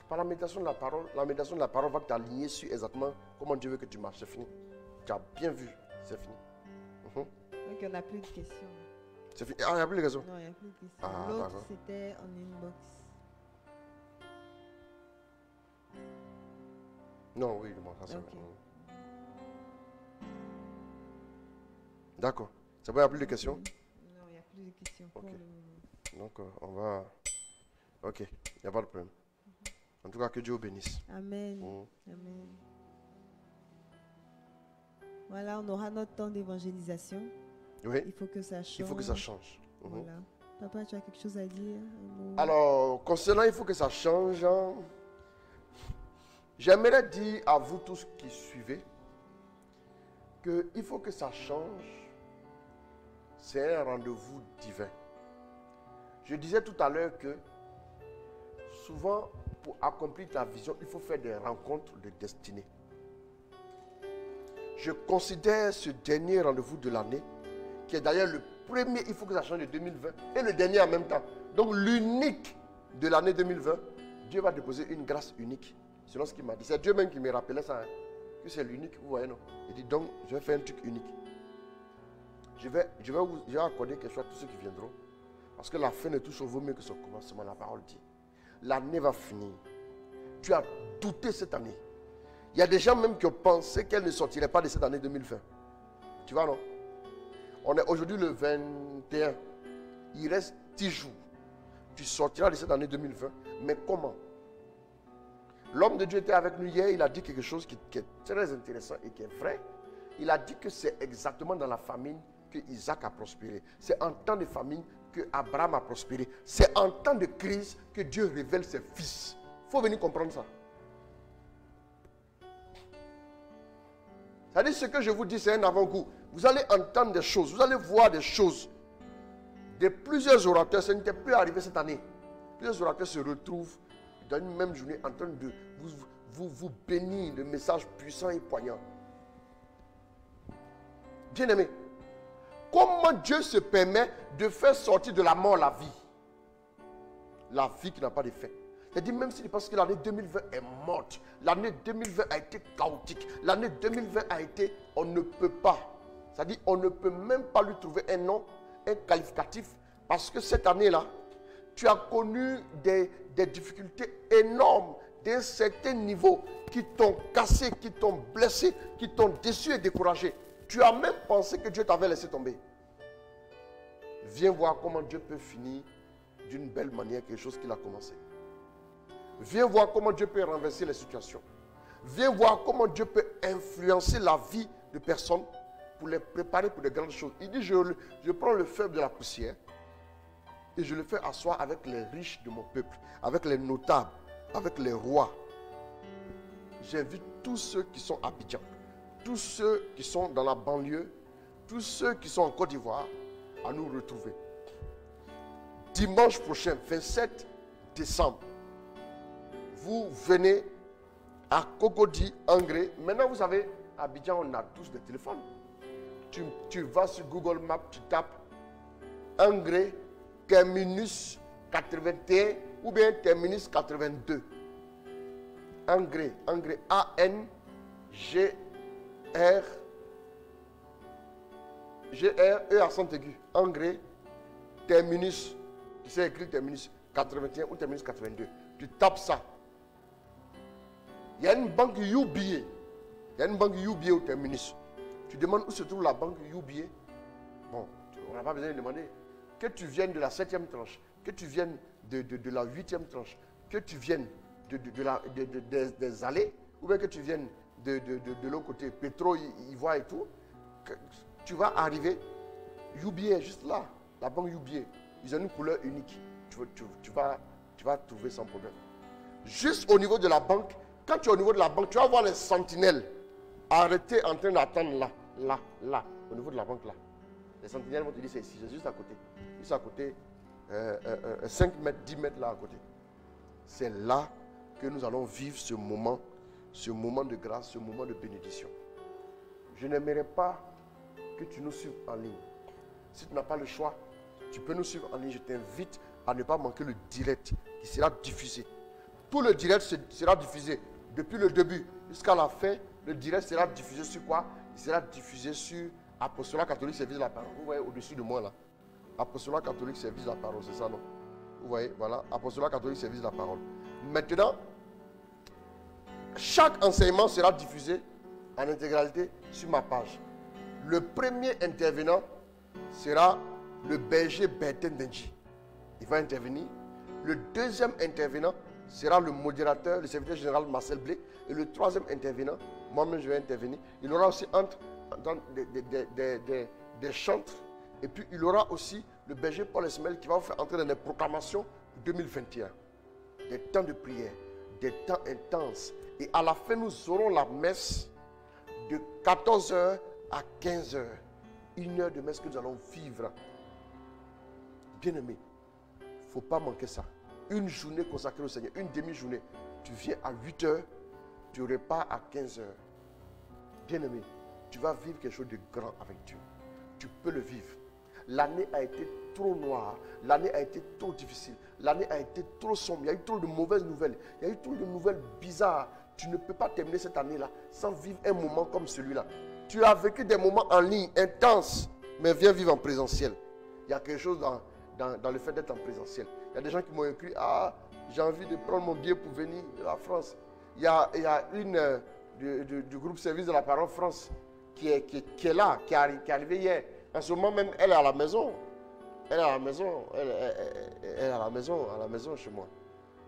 Speaker 4: Par la méditation de la parole va t'aligner sur exactement comment Dieu veut que tu marches. C'est fini. Tu as bien vu. C'est fini.
Speaker 2: Donc, on n'a plus de questions.
Speaker 4: C'est fini. Ah, il n'y a plus de questions.
Speaker 2: Non, il n'y a plus de questions.
Speaker 4: Ah,
Speaker 2: L'autre,
Speaker 4: d'accord.
Speaker 2: c'était en inbox.
Speaker 4: Non, oui, bon, ça c'est
Speaker 2: Ok.
Speaker 4: vrai. D'accord. C'est bon, il n'y a plus de questions?
Speaker 2: Non, il n'y a plus de questions pour
Speaker 4: Ok.
Speaker 2: le moment.
Speaker 4: Donc, on va... Ok, il n'y a pas de problème. En tout cas, que Dieu vous bénisse.
Speaker 2: Amen.
Speaker 4: Mm.
Speaker 2: Amen. Voilà, on aura notre temps d'évangélisation.
Speaker 4: Oui,
Speaker 2: Il faut que ça change.
Speaker 4: il faut que ça change. Mhm.
Speaker 2: Voilà. Papa, tu as quelque chose à dire? Un mot?
Speaker 4: Alors, concernant il faut que ça change, hein, j'aimerais dire à vous tous qui suivez qu'il faut que ça change. C'est un rendez-vous divin. Je disais tout à l'heure que souvent, pour accomplir ta vision, il faut faire des rencontres de destinée. Je considère ce dernier rendez-vous de l'année, qui est d'ailleurs le premier, il faut que ça change de 2020, et le dernier en même temps. Donc l'unique de l'année 2020, Dieu va déposer une grâce unique, selon ce qu'il m'a dit. C'est Dieu même qui me rappelait ça, hein, que c'est l'unique, vous voyez, non? Il dit donc, je vais faire un truc unique. Je vais accorder quelque chose à tous ceux qui viendront. Parce que la fin ne touche au vaut mieux que son commencement, la parole dit. L'année va finir. Tu as douté cette année. Il y a des gens même qui ont pensé qu'elle ne sortirait pas de cette année 2020. Tu vois, non? On est aujourd'hui le 21. Il reste 10 jours. Tu sortiras de cette année 2020. Mais comment? L'homme de Dieu était avec nous hier. Il a dit quelque chose qui est très intéressant et qui est vrai. Il a dit que c'est exactement dans la famine que Isaac a prospéré. C'est en temps de famine que Abraham a prospéré. C'est en temps de crise que Dieu révèle ses fils. Il faut venir comprendre ça. C'est-à-dire ce que je vous dis, c'est un avant-goût. Vous allez entendre des choses, vous allez voir des choses. De plusieurs orateurs, ça n'était plus arrivé cette année. Plusieurs orateurs se retrouvent dans une même journée en train de vous bénir de messages puissants et poignants. Bien-aimé, comment Dieu se permet de faire sortir de la mort la vie? La vie qui n'a pas d'effet. C'est-à-dire même si tu penses que l'année 2020 est morte, l'année 2020 a été chaotique, l'année 2020 a été, on ne peut pas. C'est-à-dire on ne peut même pas lui trouver un nom, un qualificatif, parce que cette année-là, tu as connu des difficultés énormes d'un certain niveau qui t'ont cassé, qui t'ont blessé, qui t'ont déçu et découragé. Tu as même pensé que Dieu t'avait laissé tomber. Viens voir comment Dieu peut finir d'une belle manière quelque chose qu'il a commencé. Viens voir comment Dieu peut renverser les situations. Viens voir comment Dieu peut influencer la vie de personnes pour les préparer pour de grandes choses. Il dit, je prends le faible de la poussière et je le fais asseoir avec les riches de mon peuple, avec les notables, avec les rois. J'invite tous ceux qui sont à Abidjan, tous ceux qui sont dans la banlieue, tous ceux qui sont en Côte d'Ivoire à nous retrouver. Dimanche prochain, 27 décembre, vous venez à Cocody, Angré. Maintenant, vous savez, à Abidjan, on a tous des téléphones. Tu vas sur Google Maps, tu tapes Angré, terminus 81 ou bien terminus 82. Angré, A-N-G-R-E accent aigu. Angré, terminus. Tu sais écrire terminus 81 ou terminus 82. Tu tapes ça. Il y a une banque UBA. Il y a une banque UBA au terminus. Tu demandes où se trouve la banque UBA. Bon, on n'a pas besoin de demander. Que tu viennes de la 7e tranche, que tu viennes de la 8e tranche, que tu viennes des allées, ou bien que tu viennes de l'autre côté, Pétro, Ivoire et tout, tu vas arriver. UBA est juste là. La banque UBA. Ils ont une couleur unique. Tu vas trouver sans problème. Juste au niveau de la banque, quand tu es au niveau de la banque, tu vas voir les sentinelles arrêtés en train d'attendre là, au niveau de la banque là. Les sentinelles vont te dire c'est ici, c'est juste à côté. Juste à côté, 5 mètres, 10 mètres là à côté. C'est là que nous allons vivre ce moment de grâce, ce moment de bénédiction. Je n'aimerais pas que tu nous suives en ligne. Si tu n'as pas le choix, tu peux nous suivre en ligne. Je t'invite à ne pas manquer le direct qui sera diffusé. Tout le direct sera diffusé depuis le début jusqu'à la fin. Le direct sera diffusé sur quoi? Il sera diffusé sur Apostolat catholique service de la parole. Vous voyez au-dessus de moi là. Apostolat catholique service de la parole, c'est ça non? Vous voyez, voilà. Apostolat catholique service de la parole. Maintenant, chaque enseignement sera diffusé en intégralité sur ma page. Le premier intervenant sera le berger Bertin Denji. Il va intervenir. Le deuxième intervenant sera le modérateur, le secrétaire général Marcel Blé. Et le troisième intervenant, moi-même je vais intervenir. Il aura aussi des chantres. Et puis il aura aussi le berger Paul Esmel qui va vous faire entrer dans des proclamations 2021. Des temps de prière, des temps intenses. Et à la fin, nous aurons la messe de 14h à 15h. 1 heure de messe que nous allons vivre. Bien-aimé, il ne faut pas manquer ça. Une journée consacrée au Seigneur, une demi-journée. Tu viens à 8h, tu repars à 15h. Bien-aimé, tu vas vivre quelque chose de grand avec Dieu. Tu peux le vivre. L'année a été trop noire, l'année a été trop difficile, l'année a été trop sombre, il y a eu trop de mauvaises nouvelles, il y a eu trop de nouvelles bizarres. Tu ne peux pas terminer cette année-là sans vivre un moment comme celui-là. Tu as vécu des moments en ligne intenses, mais viens vivre en présentiel. Il y a quelque chose dans le fait d'être en présentiel. Il y a des gens qui m'ont écrit, ah, j'ai envie de prendre mon billet pour venir de la France. Il y a une du groupe Service de la Parole France qui est là, qui est arrivée hier. En ce moment même, elle est à la maison. Elle est à la maison. Elle est à la maison chez moi.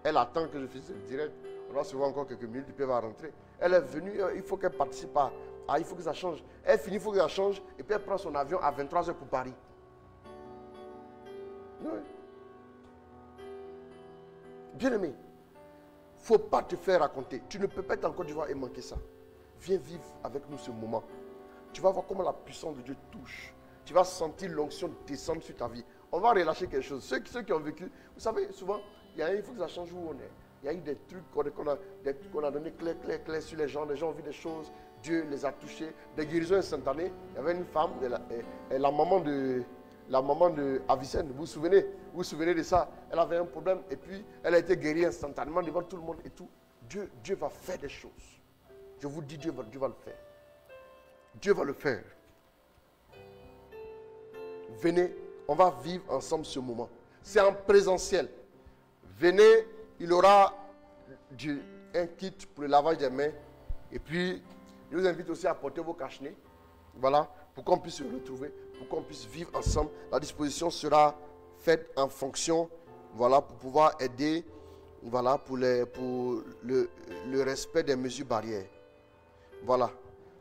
Speaker 4: Elle attend que je fasse le direct. On va se voir encore quelques minutes, puis elle va rentrer. Elle est venue, il faut qu'elle participe à... Ah, il faut que ça change. Elle finit, il faut que ça change. Et puis elle prend son avion à 23h pour Paris. Oui. Bien-aimé, il ne faut pas te faire raconter. Tu ne peux pas être en Côte d'Ivoire et manquer ça. Viens vivre avec nous ce moment. Tu vas voir comment la puissance de Dieu touche. Tu vas sentir l'onction descendre sur ta vie. On va relâcher quelque chose. Ceux qui ont vécu, vous savez, souvent, il faut que ça change où on est. Il y a eu des trucs qu'on a donné clair sur les gens. Les gens ont vu des choses. Dieu les a touchés. Des guérisons instantanées. Il y avait une femme, la maman de Avicenne. Vous vous souvenez de ça? Elle avait un problème et puis elle a été guérie instantanément devant tout le monde et tout. Dieu va faire des choses. Je vous dis, Dieu va le faire. Dieu va le faire. Venez, on va vivre ensemble ce moment. C'est en présentiel. Venez, il aura un kit pour le lavage des mains. Et puis, je vous invite aussi à porter vos cache-nez. Voilà, pour qu'on puisse se retrouver, pour qu'on puisse vivre ensemble. La disposition sera faite en fonction, voilà, pour pouvoir aider, voilà, pour le respect des mesures barrières. Voilà.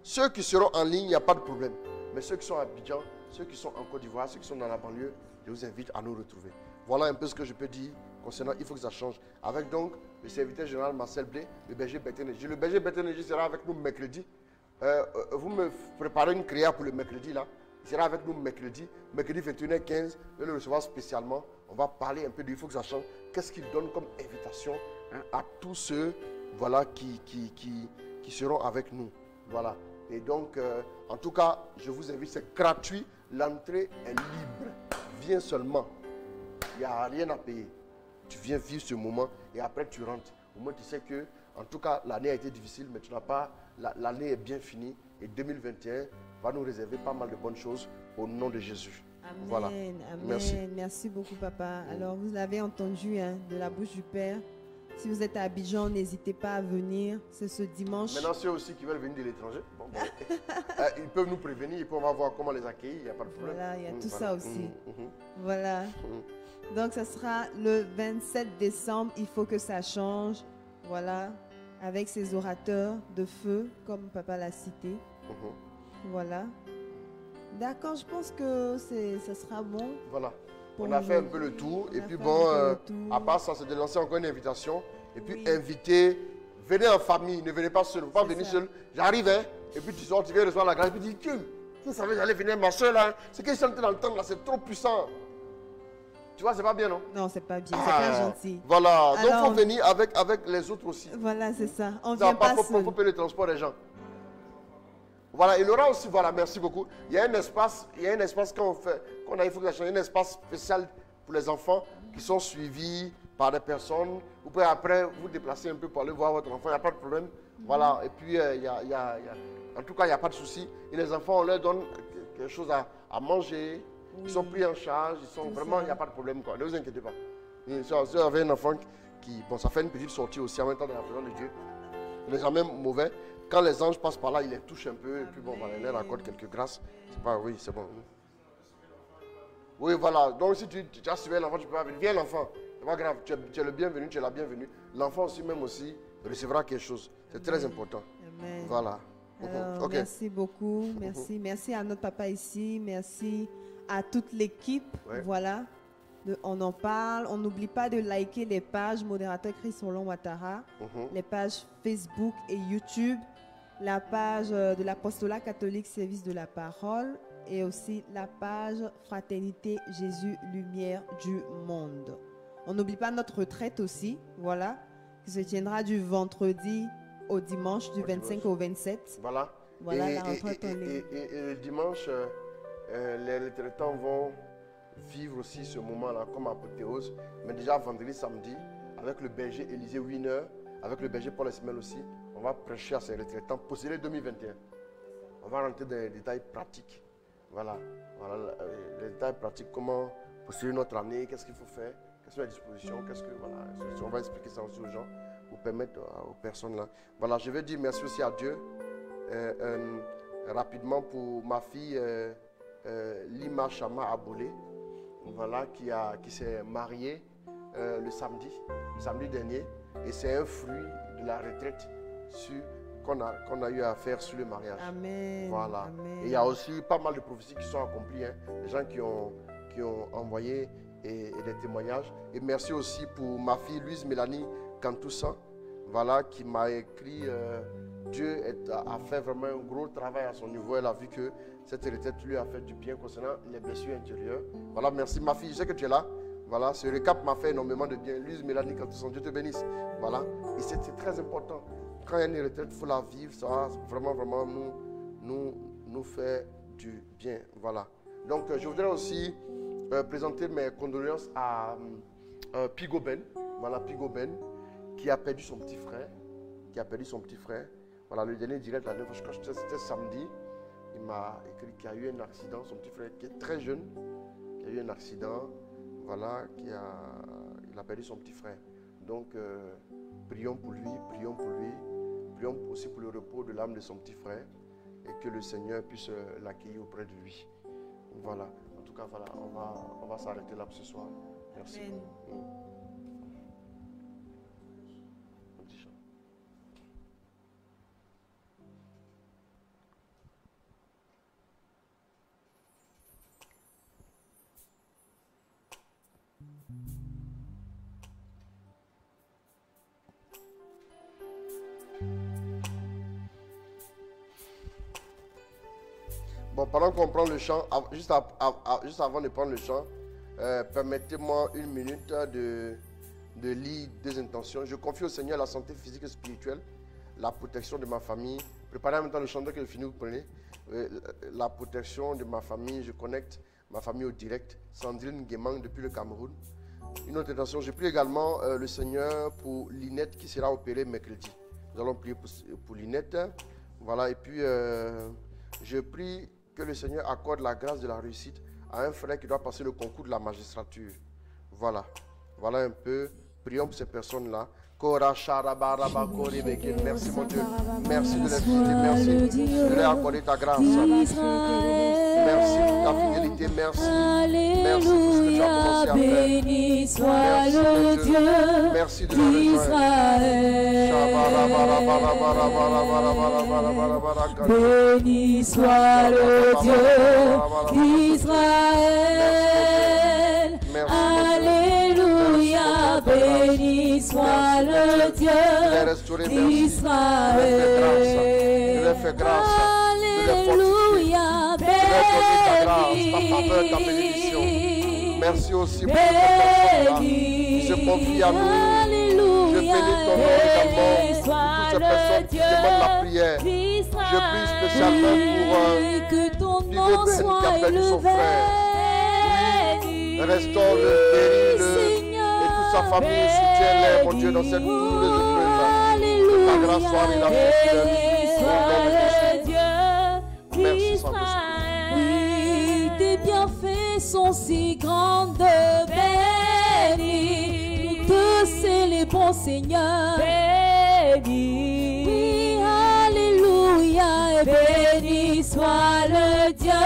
Speaker 4: Ceux qui seront en ligne, il n'y a pas de problème. Mais ceux qui sont à Abidjan, ceux qui sont en Côte d'Ivoire, ceux qui sont dans la banlieue, je vous invite à nous retrouver. Voilà un peu ce que je peux dire concernant il faut que ça change. Avec donc le serviteur général Marcel Blé, le berger Bertin Denji. Le berger Bertin Denji sera avec nous mercredi. Vous me préparez une créa pour le mercredi là. Il sera avec nous mercredi 21h15. Je vais le recevoir spécialement. On va parler un peu de il faut que ça change. Qu'est-ce qu'il donne comme invitation à tous ceux voilà, qui seront avec nous. Voilà. Et donc, en tout cas, je vous invite, c'est gratuit. L'entrée est libre. Viens seulement. Il n'y a rien à payer. Tu viens vivre ce moment et après tu rentres. Au moins, tu sais que En tout cas, l'année a été difficile, mais tu n'as pas. L'année est bien finie et 2021 va nous réserver pas mal de bonnes choses au nom de Jésus.
Speaker 2: Amen,
Speaker 4: Voilà.
Speaker 2: amen.
Speaker 4: Merci.
Speaker 2: Merci beaucoup, papa. Alors, vous l'avez entendu de la bouche du Père. Si vous êtes à Abidjan, n'hésitez pas à venir. C'est ce dimanche.
Speaker 4: Maintenant, ceux aussi qui veulent venir de l'étranger, ils peuvent nous prévenir et puis on va voir comment les accueillir, il n'y a pas de problème.
Speaker 2: Voilà, il y a tout
Speaker 4: voilà.
Speaker 2: ça aussi. Voilà. Donc, ça sera le 27 décembre. Il faut que ça change. Voilà. Avec ces orateurs de feu, comme papa l'a cité. Voilà. D'accord, je pense que ça sera bon.
Speaker 4: Voilà.
Speaker 2: Pour
Speaker 4: On a fait un peu
Speaker 2: aujourd'hui.
Speaker 4: le tour.
Speaker 2: On
Speaker 4: Et
Speaker 2: a
Speaker 4: puis
Speaker 2: fait
Speaker 4: bon,
Speaker 2: un peu le tour.
Speaker 4: à part ça, c'est de lancer encore une invitation. Et puis
Speaker 2: Oui.
Speaker 4: inviter, venez en famille, ne venez pas seul. Faut pas
Speaker 2: C'est
Speaker 4: venir
Speaker 2: ça.
Speaker 4: seul. J'arrive, hein, et puis tu sors, tu viens recevoir la grâce. Et puis tu dis, qui savait que j'allais venir, ma soeur là, ce que je suis en train d'entendre là, c'est trop puissant. Tu vois, c'est pas bien, non?
Speaker 2: Non, c'est pas bien. C'est pas gentil.
Speaker 4: Voilà, donc il
Speaker 2: Alors,
Speaker 4: faut venir avec les autres aussi.
Speaker 2: Voilà, c'est ça. On
Speaker 4: Ça
Speaker 2: vient
Speaker 4: va pas,
Speaker 2: pas
Speaker 4: faut
Speaker 2: seul.
Speaker 4: payer le transport des gens. Voilà, il y aura aussi, voilà, merci beaucoup. Il y a un espace qu'on a, il faut que ça change, un espace spécial pour les enfants qui sont suivis par des personnes. Vous pouvez après vous déplacer un peu pour aller voir votre enfant, il n'y a pas de problème. Voilà, et puis en tout cas, il n'y a pas de souci. Et les enfants, on leur donne quelque chose à manger. Ils sont pris en charge, ils sont vraiment, il n'y a pas de problème, quoi. Ne vous inquiétez pas. Et si vous avez un enfant qui, bon, ça fait une petite sortie aussi en même temps dans la présence de Dieu. Il n'est jamais mauvais. Quand les anges passent par là, il les touche un peu. Et puis bon, voilà, il leur accorde quelques grâces. C'est pas, oui, c'est bon. Oui, voilà. Donc si tu as suivi l'enfant, tu peux pas venir. Viens l'enfant. C'est pas grave. Tu es le bienvenu, tu es la bienvenue. L'enfant aussi, même aussi, recevra quelque chose. C'est très important.
Speaker 2: Amen.
Speaker 4: Voilà.
Speaker 2: Alors,
Speaker 4: Ok.
Speaker 2: merci beaucoup. Merci. Merci à notre papa ici. Merci à toute l'équipe.
Speaker 4: Ouais.
Speaker 2: Voilà. On en parle. On n'oublie pas de liker les pages Modérateur Christ Roland Ouattara, les pages Facebook et YouTube, la page de l'Apostolat catholique Service de la Parole et aussi la page Fraternité Jésus Lumière du Monde. On n'oublie pas notre retraite aussi, voilà, qui se tiendra du vendredi au dimanche, du 25 au 27.
Speaker 4: Voilà.
Speaker 2: Voilà
Speaker 4: et,
Speaker 2: la retraite en ligne.
Speaker 4: et le dimanche, les retraitants vont vivre aussi ce moment-là comme apothéose. Mais déjà vendredi, samedi, avec le berger Élisée Wiener, avec le berger Paul Esmel aussi, on va prêcher à ces retraitants pour l'année 2021. On va rentrer dans les détails pratiques. Voilà, les détails pratiques, comment poursuivre notre année, qu'est-ce qu'il faut faire, quelles sont les dispositions, on va expliquer ça aussi aux gens pour permettre aux personnes là. Voilà, je veux dire merci aussi à Dieu rapidement pour ma fille Lima Chama Aboulé, voilà, qui s'est mariée le samedi dernier, et c'est un fruit de la retraite qu'on a eu à faire sur le mariage.
Speaker 2: Amen.
Speaker 4: Voilà.
Speaker 2: Amen.
Speaker 4: Et il y a aussi pas mal de prophéties qui sont accomplies, hein. Les gens qui ont envoyé et des témoignages. Et merci aussi pour ma fille Louise Mélanie Cantoussa, voilà, qui m'a écrit. Dieu a fait vraiment un gros travail à son niveau. Elle a vu que cette retraite lui a fait du bien concernant les blessures intérieures. Voilà, merci ma fille, je sais que tu es là. Voilà, ce récap m'a fait énormément de bien. Louise Mélanie Cantoussa, Dieu te bénisse. Voilà, et c'est très important. Quand il y a une retraite, il faut la vivre. Ça va vraiment nous faire du bien. Voilà. Donc, je voudrais aussi présenter mes condoléances à Pigoben. Voilà, Pigoben, qui a perdu son petit frère. Voilà, le dernier direct, la dernière fois, c'était samedi. Il m'a écrit qu'il y a eu un accident. Son petit frère, qui est très jeune, qui a eu un accident. Voilà, il a perdu son petit frère. Donc, prions pour lui. Prions aussi pour le repos de l'âme de son petit frère et que le Seigneur puisse l'accueillir auprès de lui. Voilà. En tout cas, voilà, on va s'arrêter là pour ce soir. Merci.
Speaker 2: Amen.
Speaker 4: Un petit chant. Bon, pendant qu'on prend le chant, juste avant de prendre le chant, permettez-moi une minute de lire deux intentions. Je confie au Seigneur la santé physique et spirituelle, la protection de ma famille. Préparez en même temps le chant que je finis, vous prenez. La protection de ma famille, je connecte ma famille au direct. Sandrine Guémang depuis le Cameroun. Une autre intention, je prie également le Seigneur pour Linette qui sera opérée mercredi. Nous allons prier pour Linette. Voilà, et puis je prie que le Seigneur accorde la grâce de la réussite à un frère qui doit passer le concours de la magistrature. Voilà, voilà un peu. Prions pour ces personnes-là. Merci mon Dieu. Merci de les visiter. Merci de leur accorder ta grâce. Merci pour ta fidélité. Merci. Merci pour ce que tu as commencé à faire.
Speaker 3: Béni soit le Dieu
Speaker 4: Merci de nous
Speaker 3: d'Israël. Béni soit le Dieu d'Israël. Alléluia. Béni soit le Dieu d'Israël. Alléluia.
Speaker 4: Merci aussi pour toutes les personnes qui se confient à nous. Je bénis ton nom également pour toutes ces personnes qui demandent la prière. Je prie spécialement pour Pivo Ben qui a perdu son frère. Oui, restaure-le, guéris-le et toute sa famille, soutiens-les, mon Dieu, dans cette douloureuse épreuve. Ta grâce soit relâchée sur eux. Merci, Saint-Esprit.
Speaker 3: Tes bienfaits sont si grands, bénis. Nous te célébrons, Seigneur. Bénis. Oui, alléluia. Et béni soit le Dieu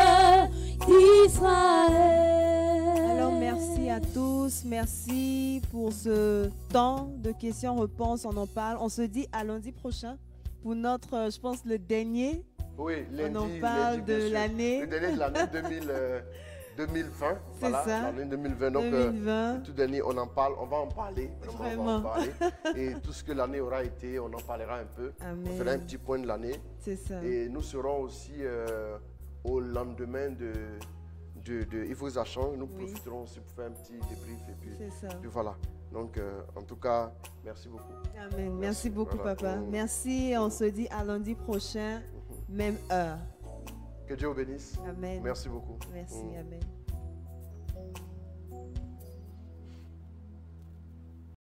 Speaker 3: d'Israël.
Speaker 2: Alors merci à tous, merci pour ce temps de questions-réponses. On en parle. On se dit à lundi prochain pour notre, je pense, le dernier.
Speaker 4: Oui, lundi,
Speaker 2: on en parle
Speaker 4: lundi,
Speaker 2: de l'année.
Speaker 4: Le dernier de l'année 2020.
Speaker 2: C'est
Speaker 4: voilà,
Speaker 2: ça.
Speaker 4: L'année 2020. Donc,
Speaker 2: 2020.
Speaker 4: tout dernier, on en parle, on va en parler.
Speaker 2: Vraiment.
Speaker 4: On va en parler. Et tout ce que l'année aura été, on en parlera un peu.
Speaker 2: Amen.
Speaker 4: On fera un petit point de l'année.
Speaker 2: C'est ça.
Speaker 4: Et nous serons aussi au lendemain de Yves Zachan. Nous profiterons aussi pour faire un petit débrief. Et puis,
Speaker 2: c'est ça.
Speaker 4: Puis voilà. Donc, en tout cas, merci beaucoup.
Speaker 2: Amen. Merci beaucoup,
Speaker 4: voilà.
Speaker 2: papa. Merci. On se dit à lundi prochain, même heure.
Speaker 4: Que Dieu vous bénisse.
Speaker 2: Amen.
Speaker 4: Merci beaucoup.
Speaker 2: Merci. Amen.